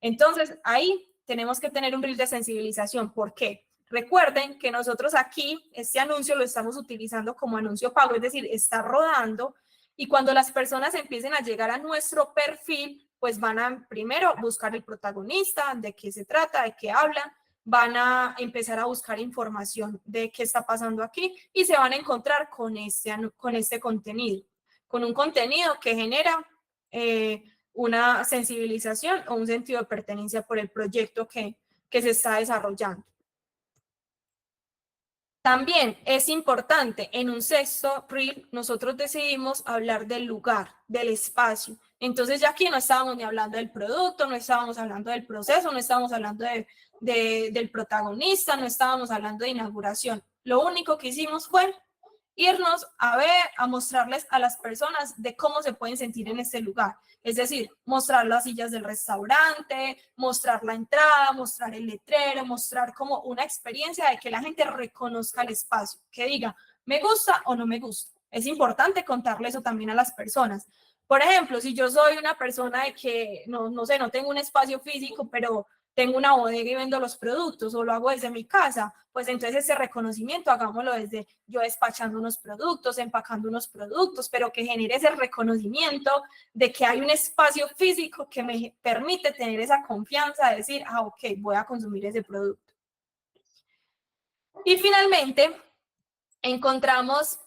Entonces, ahí tenemos que tener un reel de sensibilización. ¿Por qué? Recuerden que nosotros aquí, este anuncio lo estamos utilizando como anuncio pago, es decir, está rodando y cuando las personas empiecen a llegar a nuestro perfil, pues van a primero buscar el protagonista, de qué se trata, de qué habla, van a empezar a buscar información de qué está pasando aquí y se van a encontrar con este contenido, con un contenido que genera una sensibilización o un sentido de pertenencia por el proyecto que se está desarrollando. También es importante, en un sexto reel, nosotros decidimos hablar del lugar, del espacio. Entonces ya aquí no estábamos ni hablando del producto, no estábamos hablando del proceso, no estábamos hablando del protagonista, no estábamos hablando de inauguración. Lo único que hicimos fue irnos a mostrarles a las personas de cómo se pueden sentir en este lugar. Es decir, mostrar las sillas del restaurante, mostrar la entrada, mostrar el letrero, mostrar como una experiencia de que la gente reconozca el espacio, que diga, ¿Me gusta o no me gusta? Es importante contarle eso también a las personas. Por ejemplo, si yo soy una persona de que, no sé, no tengo un espacio físico, pero tengo una bodega y vendo los productos o lo hago desde mi casa, pues entonces ese reconocimiento hagámoslo desde yo despachando unos productos, empacando unos productos, pero que genere ese reconocimiento de que hay un espacio físico que me permite tener esa confianza de decir, ok, voy a consumir ese producto. Y finalmente, encontramos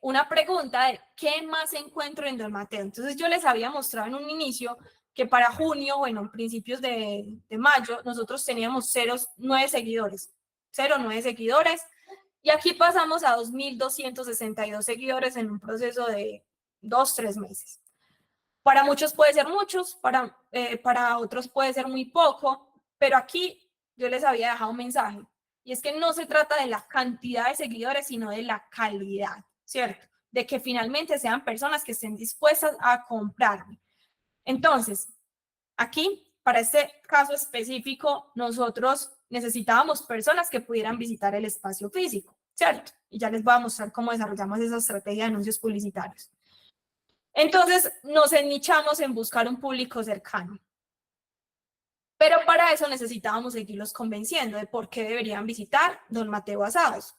una pregunta de ¿qué más encuentro en Don Mateo? Entonces yo les había mostrado en un inicio que para junio, bueno, en principios de mayo, nosotros teníamos 0,9 seguidores, 0,9 seguidores, y aquí pasamos a 2.262 seguidores en un proceso de 2-3 meses. Para muchos puede ser muchos, para otros puede ser muy poco, pero aquí yo les había dejado un mensaje, y es que no se trata de la cantidad de seguidores, sino de la calidad, ¿cierto? De que finalmente sean personas que estén dispuestas a comprarme. Entonces, aquí, para este caso específico, nosotros necesitábamos personas que pudieran visitar el espacio físico, ¿cierto? Y ya les voy a mostrar cómo desarrollamos esa estrategia de anuncios publicitarios. Entonces, nos ennichamos en buscar un público cercano. Pero para eso necesitábamos seguirlos convenciendo de por qué deberían visitar Don Mateo Asados.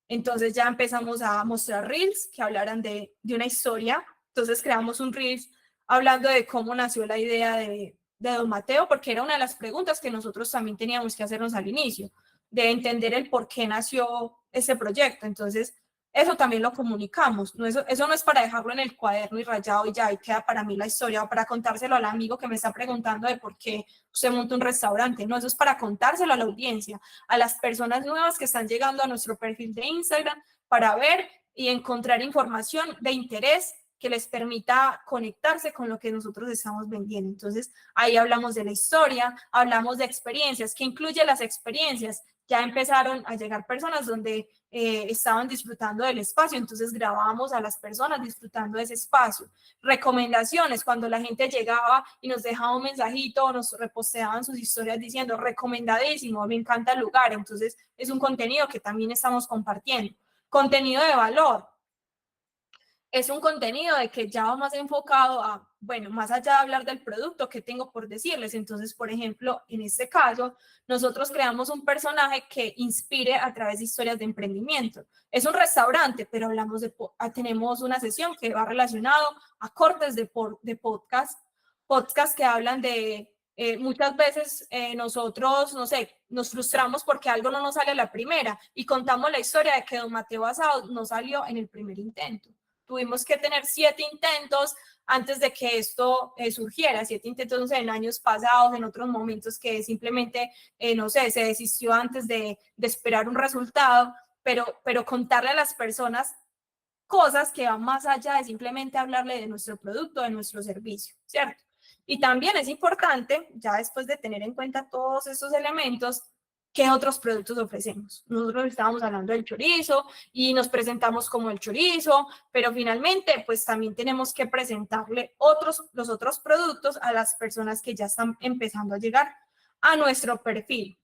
Entonces ya empezamos a mostrar reels que hablaran de una historia. Entonces creamos un reels hablando de cómo nació la idea de Don Mateo, porque era una de las preguntas que nosotros también teníamos que hacernos al inicio, de entender el por qué nació ese proyecto. Entonces, eso también lo comunicamos. Eso no es para dejarlo en el cuaderno y rayado y ya, y queda para mí la historia, o para contárselo al amigo que me está preguntando de por qué usted monta un restaurante. No, eso es para contárselo a la audiencia, a las personas nuevas que están llegando a nuestro perfil de Instagram para ver y encontrar información de interés que les permita conectarse con lo que nosotros estamos vendiendo. Entonces, ahí hablamos de la historia, hablamos de experiencias. ¿Qué incluye las experiencias? Ya empezaron a llegar personas donde estaban disfrutando del espacio, entonces grabábamos a las personas disfrutando de ese espacio. Recomendaciones, cuando la gente llegaba y nos dejaba un mensajito o nos reposteaban sus historias diciendo recomendadísimo, me encanta el lugar, entonces es un contenido que también estamos compartiendo. Contenido de valor. Es un contenido de que ya va más enfocado a, bueno, más allá de hablar del producto, ¿qué tengo por decirles? Entonces, por ejemplo, en este caso, nosotros creamos un personaje que inspire a través de historias de emprendimiento. Es un restaurante, pero tenemos una sesión que va relacionado a cortes de podcast que hablan de, muchas veces nosotros, no sé, nos frustramos porque algo no nos sale a la primera y contamos la historia de que Don Mateo Asados no salió en el primer intento. Tuvimos que tener 7 intentos antes de que esto surgiera, 7 intentos en años pasados, en otros momentos que simplemente, no sé, se desistió antes de esperar un resultado, pero contarle a las personas cosas que van más allá de simplemente hablarle de nuestro producto, de nuestro servicio, ¿cierto? Y también es importante, ya después de tener en cuenta todos estos elementos, ¿qué otros productos ofrecemos? Nosotros estábamos hablando del chorizo y nos presentamos como el chorizo, pero finalmente pues también tenemos que presentarle los otros productos a las personas que ya están empezando a llegar a nuestro perfil.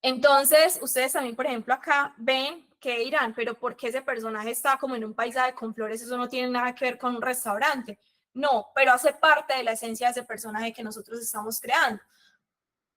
Entonces, ustedes también, por ejemplo, acá ven que dirán, pero ¿por qué ese personaje está como en un paisaje con flores? Eso no tiene nada que ver con un restaurante. No, pero hace parte de la esencia de ese personaje que nosotros estamos creando.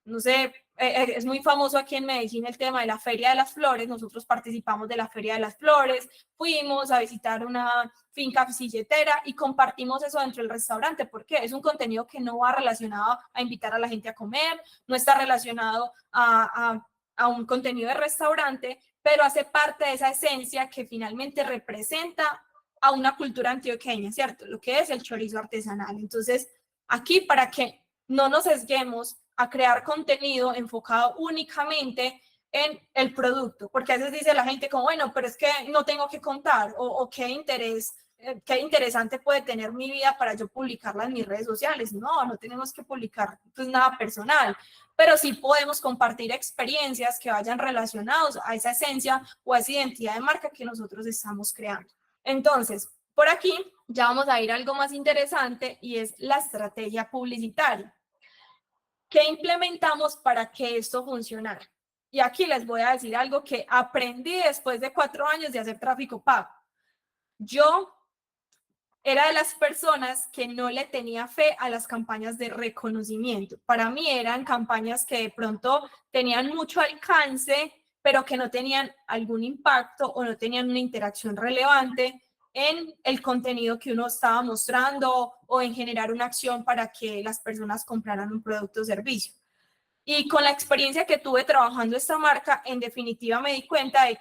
No sé, es muy famoso aquí en Medellín el tema de la Feria de las Flores. Nosotros participamos de la Feria de las Flores, fuimos a visitar una finca silletera y compartimos eso dentro del restaurante. ¿Por qué? Es un contenido que no va relacionado a invitar a la gente a comer, no está relacionado a un contenido de restaurante, pero hace parte de esa esencia que finalmente representa a una cultura antioqueña, ¿cierto? Lo que es el chorizo artesanal. Entonces, aquí para que no nos sesguemos a crear contenido enfocado únicamente en el producto, porque a veces dice la gente como, bueno, pero es que no tengo que contar, o qué interesante puede tener mi vida para yo publicarla en mis redes sociales. No tenemos que publicar pues nada personal, pero sí podemos compartir experiencias que vayan relacionados a esa esencia o a esa identidad de marca que nosotros estamos creando. Entonces, por aquí ya vamos a ir a algo más interesante y es la estrategia publicitaria. ¿Qué implementamos para que esto funcionara? Y aquí les voy a decir algo que aprendí después de 4 años de hacer tráfico pago. Yo era de las personas que no le tenía fe a las campañas de reconocimiento. Para mí eran campañas que de pronto tenían mucho alcance, pero que no tenían algún impacto o no tenían una interacción relevante en el contenido que uno estaba mostrando o en generar una acción para que las personas compraran un producto o servicio. Y con la experiencia que tuve trabajando esta marca, en definitiva me di cuenta de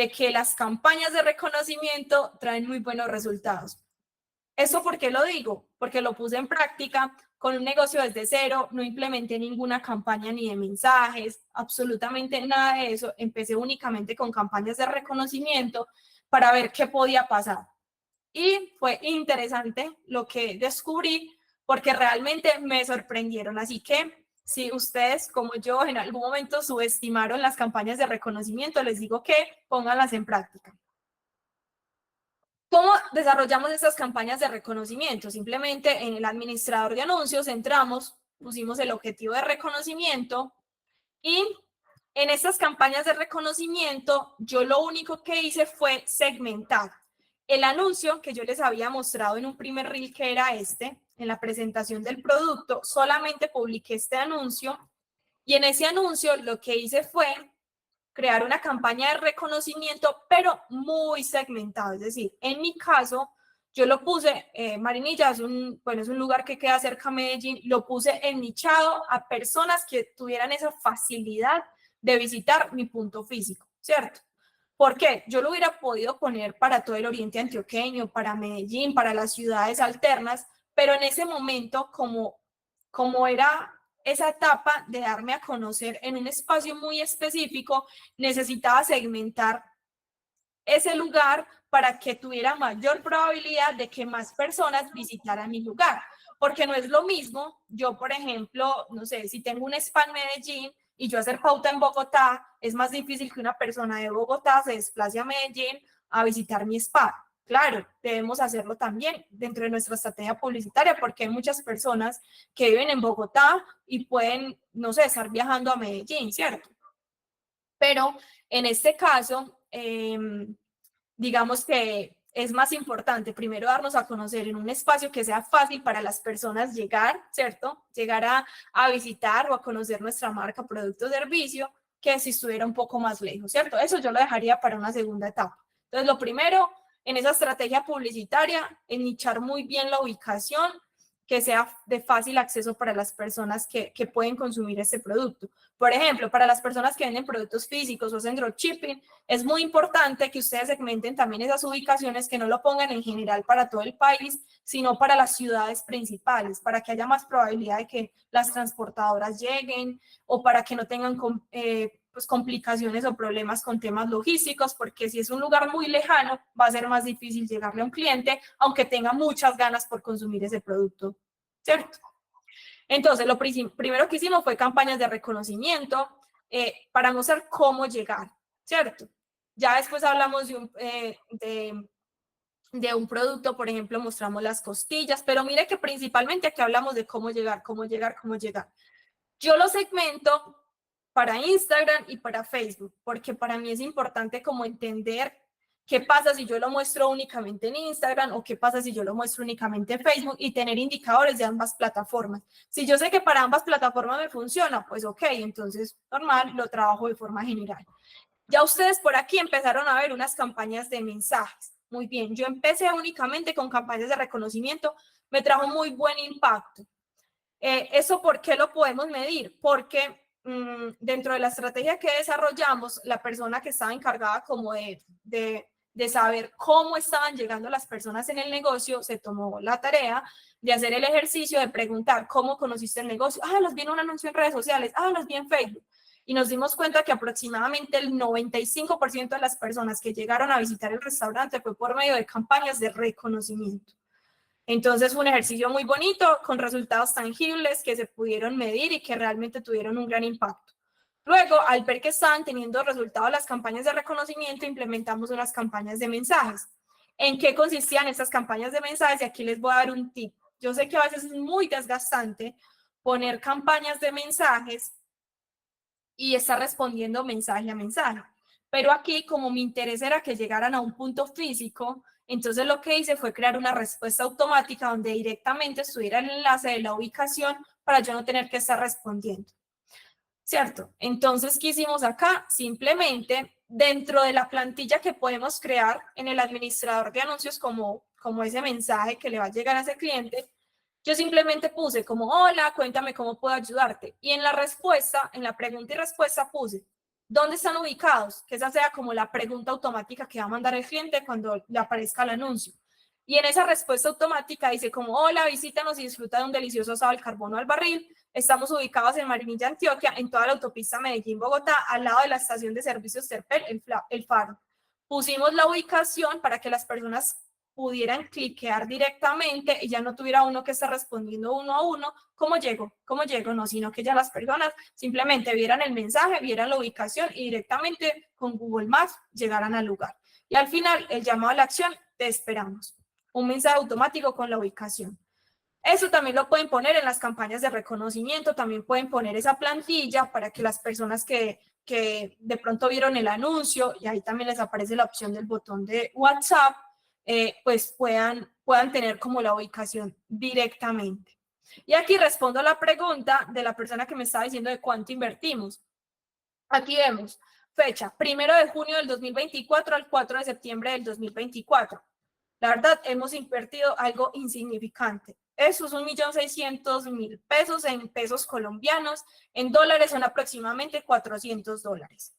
que las campañas de reconocimiento traen muy buenos resultados. ¿Eso por qué lo digo? Porque lo puse en práctica con un negocio desde cero, no implementé ninguna campaña ni de mensajes, absolutamente nada de eso. Empecé únicamente con campañas de reconocimiento para ver qué podía pasar. Y fue interesante lo que descubrí porque realmente me sorprendieron. Así que si ustedes, como yo, en algún momento subestimaron las campañas de reconocimiento, les digo que pónganlas en práctica. ¿Cómo desarrollamos estas campañas de reconocimiento? Simplemente en el administrador de anuncios entramos, pusimos el objetivo de reconocimiento y en estas campañas de reconocimiento yo lo único que hice fue segmentar el anuncio que yo les había mostrado en un primer reel, que era este, en la presentación del producto. Solamente publiqué este anuncio y en ese anuncio lo que hice fue crear una campaña de reconocimiento, pero muy segmentado. Es decir, en mi caso, yo lo puse, Marinilla es un lugar que queda cerca de Medellín, lo puse ennichado a personas que tuvieran esa facilidad de visitar mi punto físico, ¿cierto? ¿Por qué? Yo lo hubiera podido poner para todo el oriente antioqueño, para Medellín, para las ciudades alternas, pero en ese momento, como era esa etapa de darme a conocer en un espacio muy específico, necesitaba segmentar ese lugar para que tuviera mayor probabilidad de que más personas visitaran mi lugar. Porque no es lo mismo, yo, por ejemplo, no sé, si tengo un spa en Medellín y yo hacer pauta en Bogotá, es más difícil que una persona de Bogotá se desplace a Medellín a visitar mi spa. Claro, debemos hacerlo también dentro de nuestra estrategia publicitaria porque hay muchas personas que viven en Bogotá y pueden, no sé, estar viajando a Medellín, ¿cierto? Pero en este caso, digamos que es más importante primero darnos a conocer en un espacio que sea fácil para las personas llegar, ¿cierto? Llegar a visitar o a conocer nuestra marca, producto o servicio, que si estuviera un poco más lejos, ¿cierto? Eso yo lo dejaría para una segunda etapa. Entonces, lo primero, en esa estrategia publicitaria, nichar muy bien la ubicación, que sea de fácil acceso para las personas que pueden consumir este producto. Por ejemplo, para las personas que venden productos físicos o hacen dropshipping, es muy importante que ustedes segmenten también esas ubicaciones, que no lo pongan en general para todo el país, sino para las ciudades principales, para que haya más probabilidad de que las transportadoras lleguen o para que no tengan pues complicaciones o problemas con temas logísticos, porque si es un lugar muy lejano, va a ser más difícil llegarle a un cliente, aunque tenga muchas ganas por consumir ese producto, ¿cierto? Entonces, lo primero que hicimos fue campañas de reconocimiento para mostrar cómo llegar, ¿cierto? Ya después hablamos de un producto, por ejemplo, mostramos las costillas, pero mire que principalmente aquí hablamos de cómo llegar, cómo llegar, cómo llegar. Yo lo segmento para Instagram y para Facebook, porque para mí es importante como entender qué pasa si yo lo muestro únicamente en Instagram o qué pasa si yo lo muestro únicamente en Facebook y tener indicadores de ambas plataformas. Si yo sé que para ambas plataformas me funciona, pues ok, entonces normal, lo trabajo de forma general. Ya ustedes por aquí empezaron a ver unas campañas de mensajes. Muy bien, yo empecé únicamente con campañas de reconocimiento, me trajo muy buen impacto. ¿Eso por qué lo podemos medir? Porque dentro de la estrategia que desarrollamos, la persona que estaba encargada como de saber cómo estaban llegando las personas en el negocio, se tomó la tarea de hacer el ejercicio de preguntar cómo conociste el negocio. Ah, los vi en un anuncio en redes sociales. Ah, los vi en Facebook. Y nos dimos cuenta que aproximadamente el 95% de las personas que llegaron a visitar el restaurante fue por medio de campañas de reconocimiento. Entonces fue un ejercicio muy bonito, con resultados tangibles que se pudieron medir y que realmente tuvieron un gran impacto. Luego, al ver que estaban teniendo resultados las campañas de reconocimiento, implementamos unas campañas de mensajes. ¿En qué consistían estas campañas de mensajes? Y aquí les voy a dar un tip. Yo sé que a veces es muy desgastante poner campañas de mensajes y está respondiendo mensaje a mensaje. Pero aquí, como mi interés era que llegaran a un punto físico, entonces lo que hice fue crear una respuesta automática donde directamente estuviera el enlace de la ubicación para yo no tener que estar respondiendo. ¿Cierto? Entonces, ¿qué hicimos acá? Simplemente dentro de la plantilla que podemos crear en el administrador de anuncios como ese mensaje que le va a llegar a ese cliente, yo simplemente puse como, hola, cuéntame cómo puedo ayudarte. Y en la respuesta, en la pregunta y respuesta puse, ¿dónde están ubicados? Que esa sea como la pregunta automática que va a mandar el cliente cuando le aparezca el anuncio. Y en esa respuesta automática dice como, hola, visítanos y disfruta de un delicioso asado al carbón o al barril. Estamos ubicados en Marinilla, Antioquia, en toda la autopista Medellín-Bogotá, al lado de la estación de servicios Terpel, el Faro. Pusimos la ubicación para que las personas pudieran cliquear directamente y ya no tuviera uno que estar respondiendo uno a uno, ¿cómo llego? ¿Cómo llego? No, sino que ya las personas simplemente vieran el mensaje, vieran la ubicación y directamente con Google Maps llegaran al lugar. Y al final, el llamado a la acción, te esperamos. Un mensaje automático con la ubicación. Eso también lo pueden poner en las campañas de reconocimiento, también pueden poner esa plantilla para que las personas que de pronto vieron el anuncio, y ahí también les aparece la opción del botón de WhatsApp, pues puedan tener como la ubicación directamente. Y aquí respondo a la pregunta de la persona que me estaba diciendo de cuánto invertimos. Aquí vemos fecha, 1 de junio del 2024 al 4 de septiembre del 2024. La verdad, hemos invertido algo insignificante. Eso es 1.600.000 pesos en pesos colombianos. En dólares son aproximadamente $400.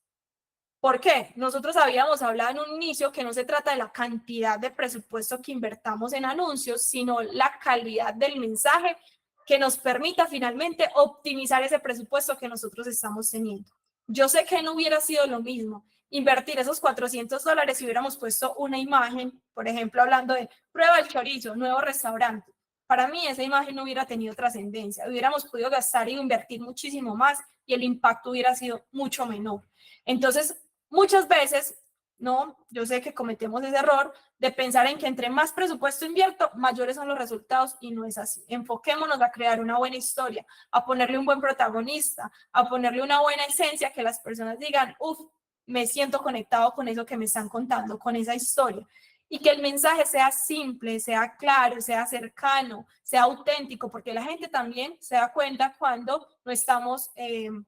¿Por qué? Nosotros habíamos hablado en un inicio que no se trata de la cantidad de presupuesto que invertamos en anuncios, sino la calidad del mensaje que nos permita finalmente optimizar ese presupuesto que nosotros estamos teniendo. Yo sé que no hubiera sido lo mismo invertir esos $400 si hubiéramos puesto una imagen, por ejemplo, hablando de prueba el chorizo, nuevo restaurante. Para mí esa imagen no hubiera tenido trascendencia. Hubiéramos podido gastar y invertir muchísimo más y el impacto hubiera sido mucho menor. Entonces, muchas veces, ¿no? Yo sé que cometemos ese error de pensar en que entre más presupuesto invierto, mayores son los resultados y no es así. Enfoquémonos a crear una buena historia, a ponerle un buen protagonista, a ponerle una buena esencia que las personas digan, me siento conectado con eso que me están contando, con esa historia. Y que el mensaje sea simple, sea claro, sea cercano, sea auténtico, porque la gente también se da cuenta cuando no estamos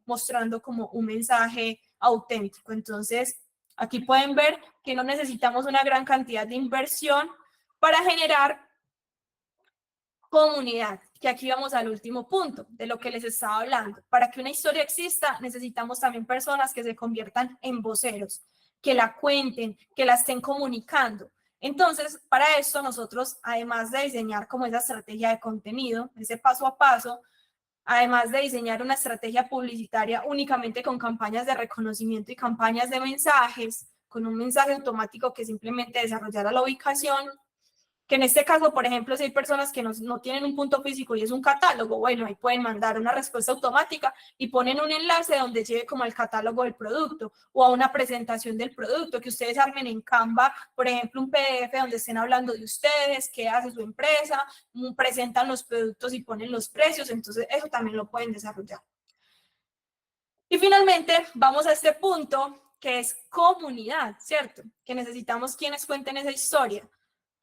mostrando como un mensaje auténtico. Entonces, aquí pueden ver que no necesitamos una gran cantidad de inversión para generar comunidad, que aquí vamos al último punto de lo que les estaba hablando. Para que una historia exista, necesitamos también personas que se conviertan en voceros, que la cuenten, que la estén comunicando. Entonces, para esto nosotros, además de diseñar como esa estrategia de contenido, ese paso a paso, además de diseñar una estrategia publicitaria únicamente con campañas de reconocimiento y campañas de mensajes, con un mensaje automático que simplemente desarrollara la ubicación, que en este caso, por ejemplo, si hay personas que no tienen un punto físico y es un catálogo, bueno, ahí pueden mandar una respuesta automática y ponen un enlace donde lleve como al catálogo del producto o a una presentación del producto, que ustedes armen en Canva, por ejemplo, un PDF donde estén hablando de ustedes, qué hace su empresa, presentan los productos y ponen los precios, entonces eso también lo pueden desarrollar. Y finalmente, vamos a este punto que es comunidad, ¿cierto? Que necesitamos quienes cuenten esa historia.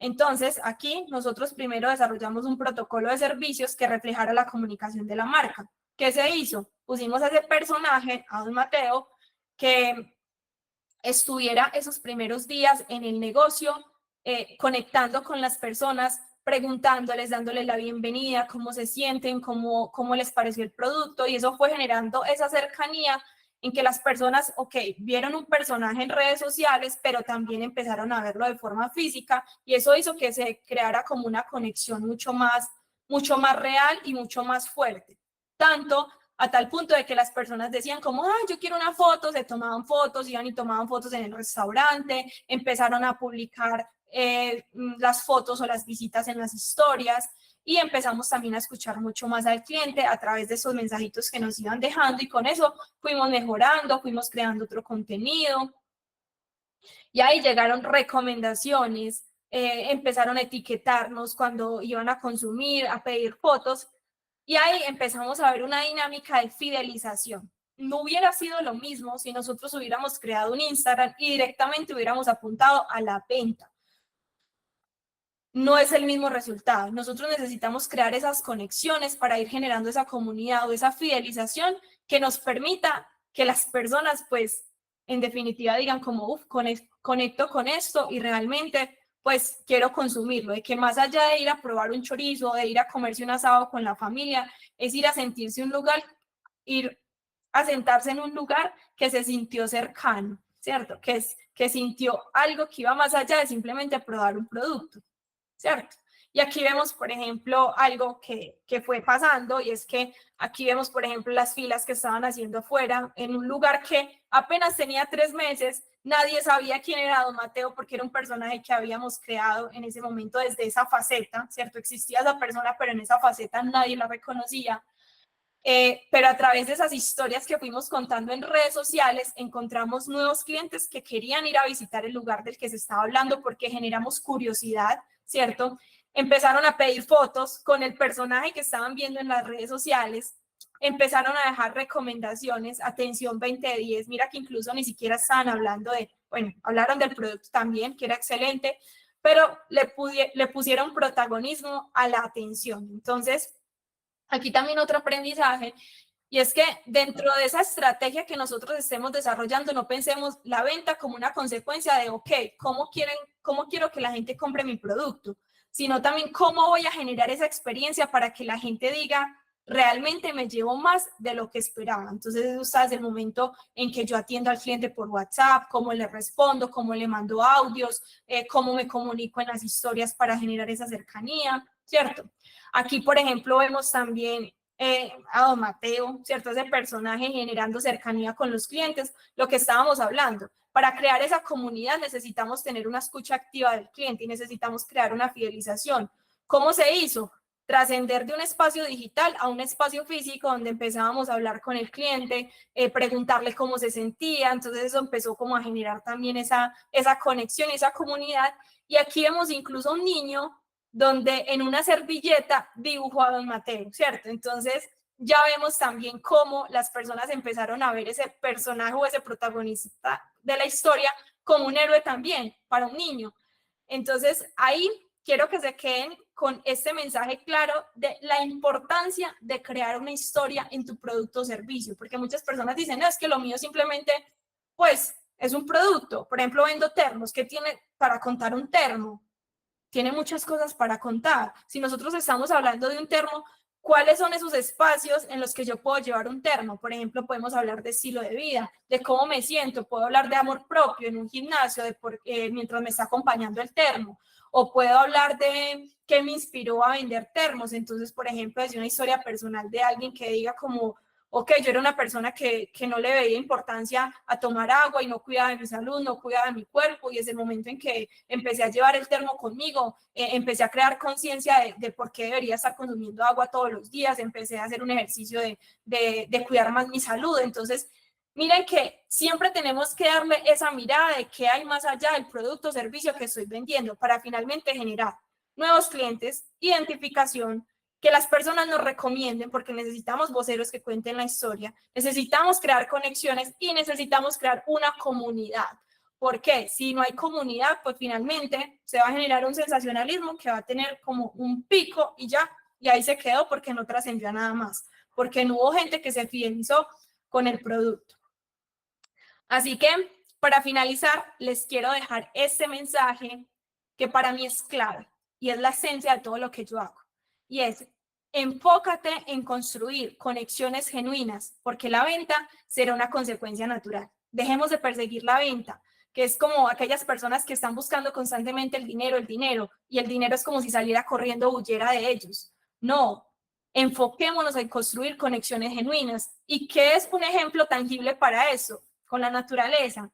Entonces, aquí nosotros primero desarrollamos un protocolo de servicios que reflejara la comunicación de la marca. ¿Qué se hizo? Pusimos a ese personaje, a don Mateo, que estuviera esos primeros días en el negocio, conectando con las personas, preguntándoles, dándoles la bienvenida, cómo se sienten, cómo les pareció el producto, y eso fue generando esa cercanía en que las personas, vieron un personaje en redes sociales, pero también empezaron a verlo de forma física, y eso hizo que se creara como una conexión mucho más real y mucho más fuerte. Tanto a tal punto de que las personas decían como, yo quiero una foto, se tomaban fotos, iban y tomaban fotos en el restaurante, empezaron a publicar las fotos o las visitas en las historias, y empezamos también a escuchar mucho más al cliente a través de esos mensajitos que nos iban dejando, y con eso fuimos mejorando, fuimos creando otro contenido, y ahí llegaron recomendaciones, empezaron a etiquetarnos cuando iban a consumir, a pedir fotos, y ahí empezamos a ver una dinámica de fidelización. no hubiera sido lo mismo si nosotros hubiéramos creado un Instagram y directamente hubiéramos apuntado a la venta. No es el mismo resultado. Nosotros necesitamos crear esas conexiones para ir generando esa comunidad o esa fidelización que nos permita que las personas, pues, en definitiva digan como, uff, conecto con esto y realmente, pues, quiero consumirlo. De que más allá de ir a probar un chorizo, de ir a comerse un asado con la familia, es ir a sentirse un lugar, ir a sentarse en un lugar que se sintió cercano, ¿cierto? Que sintió algo que iba más allá de simplemente probar un producto. ¿Cierto? Y aquí vemos, por ejemplo, algo que fue pasando y es que aquí vemos, por ejemplo, las filas que estaban haciendo afuera en un lugar que apenas tenía 3 meses, nadie sabía quién era Don Mateo porque era un personaje que habíamos creado en ese momento desde esa faceta, ¿cierto? Existía esa persona, pero en esa faceta nadie la reconocía. Pero a través de esas historias que fuimos contando en redes sociales, encontramos nuevos clientes que querían ir a visitar el lugar del que se estaba hablando porque generamos curiosidad, ¿cierto? Empezaron a pedir fotos con el personaje que estaban viendo en las redes sociales, empezaron a dejar recomendaciones, atención 20 de 10, mira que incluso ni siquiera estaban hablando de, bueno, hablaron del producto también, que era excelente, pero le pusieron protagonismo a la atención. Entonces, aquí también otro aprendizaje, y es que dentro de esa estrategia que nosotros estemos desarrollando, no pensemos la venta como una consecuencia de, ok, ¿cómo quiero que la gente compre mi producto? Sino también cómo voy a generar esa experiencia para que la gente diga, realmente me llevo más de lo que esperaba. Entonces, eso está desde el momento en que yo atiendo al cliente por WhatsApp, cómo le respondo, cómo le mando audios, cómo me comunico en las historias para generar esa cercanía, ¿cierto? Aquí, por ejemplo, vemos también a Don Mateo, ¿cierto? Ese personaje generando cercanía con los clientes, lo que estábamos hablando. Para crear esa comunidad necesitamos tener una escucha activa del cliente y necesitamos crear una fidelización. ¿Cómo se hizo? Trascender de un espacio digital a un espacio físico donde empezábamos a hablar con el cliente, preguntarle cómo se sentía, entonces eso empezó como a generar también esa conexión, esa comunidad. Y aquí vemos incluso un niño donde en una servilleta dibujó a Don Mateo, ¿cierto? Entonces ya vemos también cómo las personas empezaron a ver ese personaje o ese protagonista de la historia como un héroe también para un niño. Entonces ahí quiero que se queden con este mensaje claro de la importancia de crear una historia en tu producto o servicio, porque muchas personas dicen, no, es que lo mío simplemente, pues, es un producto. Por ejemplo, vendo termos. ¿Qué tiene para contar un termo? Tiene muchas cosas para contar. Si nosotros estamos hablando de un termo, ¿cuáles son esos espacios en los que yo puedo llevar un termo? Por ejemplo, podemos hablar de estilo de vida, de cómo me siento, puedo hablar de amor propio en un gimnasio, mientras me está acompañando el termo, o puedo hablar de qué me inspiró a vender termos. Entonces, por ejemplo, es una historia personal de alguien que diga como, ok, yo era una persona que no le veía importancia a tomar agua y no cuidaba de mi salud, no cuidaba de mi cuerpo, y desde el momento en que empecé a llevar el termo conmigo, empecé a crear conciencia de por qué debería estar consumiendo agua todos los días, empecé a hacer un ejercicio de cuidar más mi salud. Entonces, miren que siempre tenemos que darle esa mirada de qué hay más allá del producto o servicio que estoy vendiendo para finalmente generar nuevos clientes, identificación, que las personas nos recomienden, porque necesitamos voceros que cuenten la historia, necesitamos crear conexiones y necesitamos crear una comunidad. ¿Por qué? Si no hay comunidad, pues finalmente se va a generar un sensacionalismo que va a tener como un pico y ya, y ahí se quedó porque no trascendió a nada más, porque no hubo gente que se fidelizó con el producto. Así que, para finalizar, les quiero dejar este mensaje que para mí es clave y es la esencia de todo lo que yo hago. Y es, enfócate en construir conexiones genuinas, porque la venta será una consecuencia natural. Dejemos de perseguir la venta, que es como aquellas personas que están buscando constantemente el dinero, y el dinero es como si saliera corriendo o huyera de ellos. No, enfoquémonos en construir conexiones genuinas. ¿Y qué es un ejemplo tangible para eso? Con la naturaleza.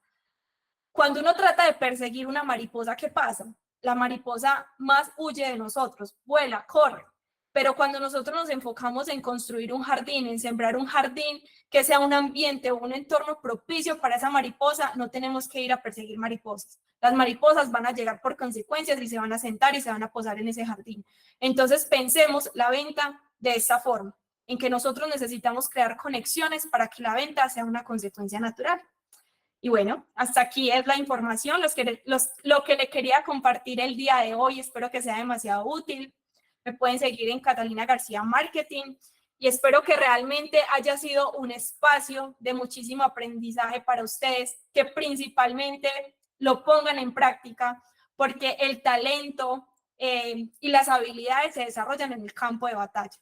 Cuando uno trata de perseguir una mariposa, ¿qué pasa? La mariposa más huye de nosotros, vuela, corre. Pero cuando nosotros nos enfocamos en construir un jardín, en sembrar un jardín que sea un ambiente o un entorno propicio para esa mariposa, no tenemos que ir a perseguir mariposas. Las mariposas van a llegar por consecuencias y se van a sentar y se van a posar en ese jardín. Entonces pensemos la venta de esta forma. en que nosotros necesitamos crear conexiones para que la venta sea una consecuencia natural. Y bueno, hasta aquí es la información, lo que le quería compartir el día de hoy. Espero que sea demasiado útil. Me pueden seguir en Catalina García Marketing y espero que realmente haya sido un espacio de muchísimo aprendizaje para ustedes, que principalmente lo pongan en práctica, porque el talento y las habilidades se desarrollan en el campo de batalla.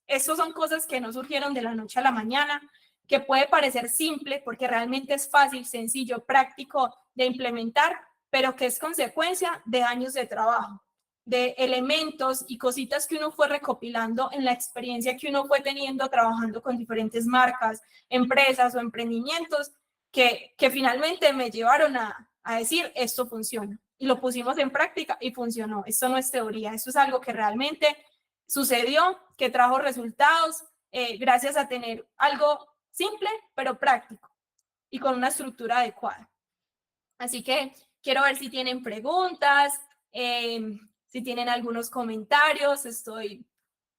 Esas son cosas que no surgieron de la noche a la mañana, que puede parecer simple porque realmente es fácil, sencillo, práctico de implementar, pero que es consecuencia de años de trabajo, de elementos y cositas que uno fue recopilando en la experiencia que uno fue teniendo trabajando con diferentes marcas, empresas o emprendimientos que finalmente me llevaron a decir esto funciona. Y lo pusimos en práctica y funcionó. Esto no es teoría, esto es algo que realmente sucedió, que trajo resultados gracias a tener algo simple, pero práctico y con una estructura adecuada. Así que quiero ver si tienen preguntas, si tienen algunos comentarios. Estoy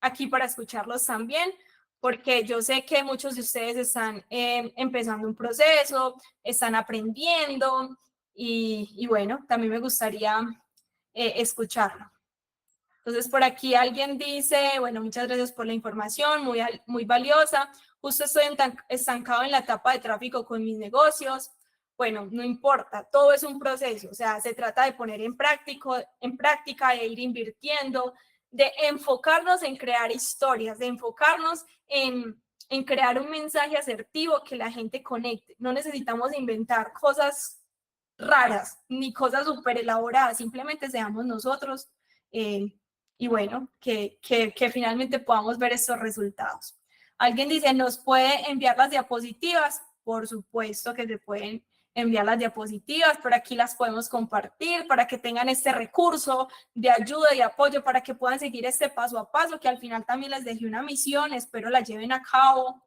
aquí para escucharlos también, porque yo sé que muchos de ustedes están empezando un proceso, están aprendiendo y bueno, también me gustaría escucharlo. Entonces, por aquí alguien dice, bueno, muchas gracias por la información, muy valiosa. Justo estoy estancado en la etapa de tráfico con mis negocios. Bueno, no importa, todo es un proceso. O sea, se trata de poner en práctica, de ir invirtiendo, de enfocarnos en crear historias, de enfocarnos en crear un mensaje asertivo que la gente conecte. No necesitamos inventar cosas raras ni cosas súper elaboradas, simplemente seamos nosotros. Y bueno, que finalmente podamos ver estos resultados. Alguien dice, ¿nos puede enviar las diapositivas? Por supuesto que se pueden enviar las diapositivas, por aquí las podemos compartir para que tengan este recurso de ayuda y apoyo para que puedan seguir este paso a paso, que al final también les dejé una misión, espero la lleven a cabo,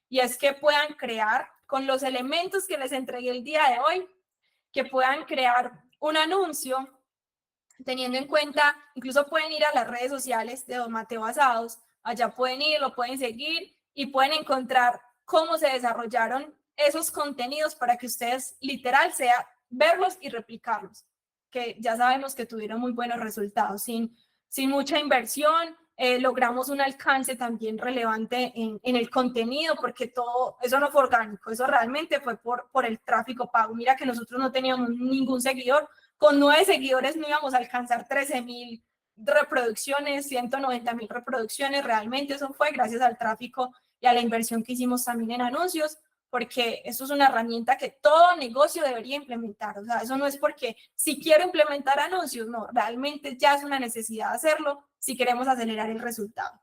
y es que puedan crear con los elementos que les entregué el día de hoy, que puedan crear un anuncio teniendo en cuenta, incluso pueden ir a las redes sociales de Don Mateo Asados, allá pueden ir, lo pueden seguir y pueden encontrar cómo se desarrollaron esos contenidos para que ustedes literal sea verlos y replicarlos, que ya sabemos que tuvieron muy buenos resultados, sin mucha inversión, logramos un alcance también relevante en el contenido, porque todo eso no fue orgánico, eso realmente fue por el tráfico pago. Mira que nosotros no teníamos ningún seguidor, con 9 seguidores no íbamos a alcanzar 13,000 reproducciones, 190,000 reproducciones. Realmente eso fue gracias al tráfico y a la inversión que hicimos también en anuncios, porque eso es una herramienta que todo negocio debería implementar. O sea, eso no es porque si quiero implementar anuncios, no, realmente ya es una necesidad hacerlo si queremos acelerar el resultado.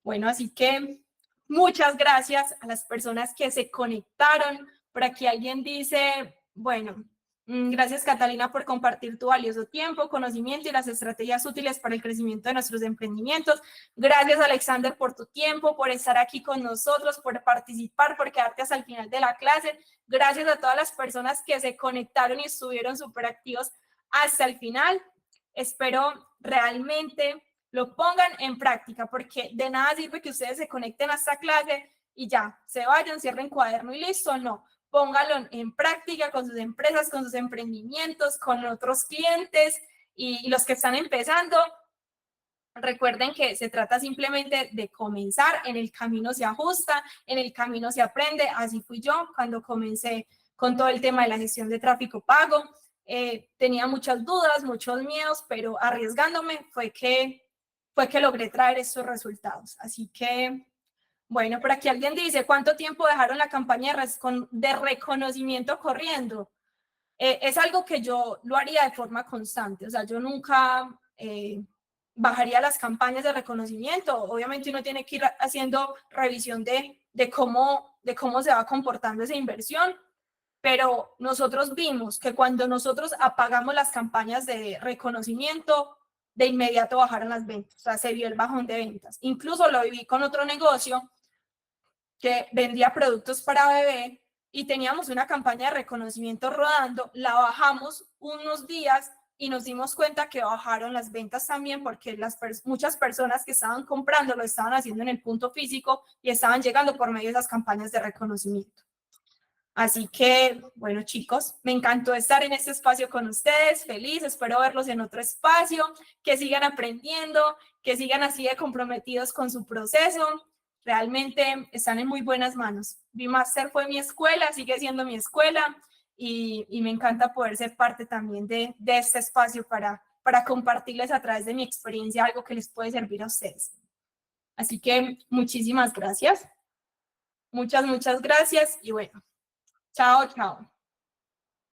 Bueno, así que muchas gracias a las personas que se conectaron. Por aquí alguien dice, bueno, gracias Catalina por compartir tu valioso tiempo, conocimiento y las estrategias útiles para el crecimiento de nuestros emprendimientos. Gracias Alexander por tu tiempo, por estar aquí con nosotros, por participar, por quedarte hasta el final de la clase. Gracias a todas las personas que se conectaron y estuvieron súper activos hasta el final. Espero realmente lo pongan en práctica, porque de nada sirve que ustedes se conecten a esta clase y ya, se vayan, cierren cuaderno y listo. No, pónganlo en práctica con sus empresas, con sus emprendimientos, con otros clientes y los que están empezando. Recuerden que se trata simplemente de comenzar, en el camino se ajusta, en el camino se aprende. Así fui yo cuando comencé con todo el tema de la gestión de tráfico pago. Tenía muchas dudas, muchos miedos, pero arriesgándome fue que logré traer estos resultados. Así que, bueno, por aquí alguien dice, ¿cuánto tiempo dejaron la campaña de reconocimiento corriendo? Es algo que yo lo haría de forma constante. O sea, yo nunca bajaría las campañas de reconocimiento. Obviamente uno tiene que ir haciendo revisión de cómo se va comportando esa inversión, pero nosotros vimos que cuando nosotros apagamos las campañas de reconocimiento, de inmediato bajaron las ventas, o sea, se vio el bajón de ventas. Incluso lo viví con otro negocio que vendía productos para bebé y teníamos una campaña de reconocimiento rodando, la bajamos unos días, y nos dimos cuenta que bajaron las ventas también porque muchas personas que estaban comprando lo estaban haciendo en el punto físico y estaban llegando por medio de esas campañas de reconocimiento. Así que, bueno, chicos, me encantó estar en este espacio con ustedes, feliz, espero verlos en otro espacio, que sigan aprendiendo, que sigan así de comprometidos con su proceso. Realmente están en muy buenas manos. V-Master fue mi escuela, sigue siendo mi escuela y me encanta poder ser parte también de este espacio para compartirles a través de mi experiencia algo que les puede servir a ustedes. Así que muchísimas gracias. Muchas gracias y bueno. Chao, chao.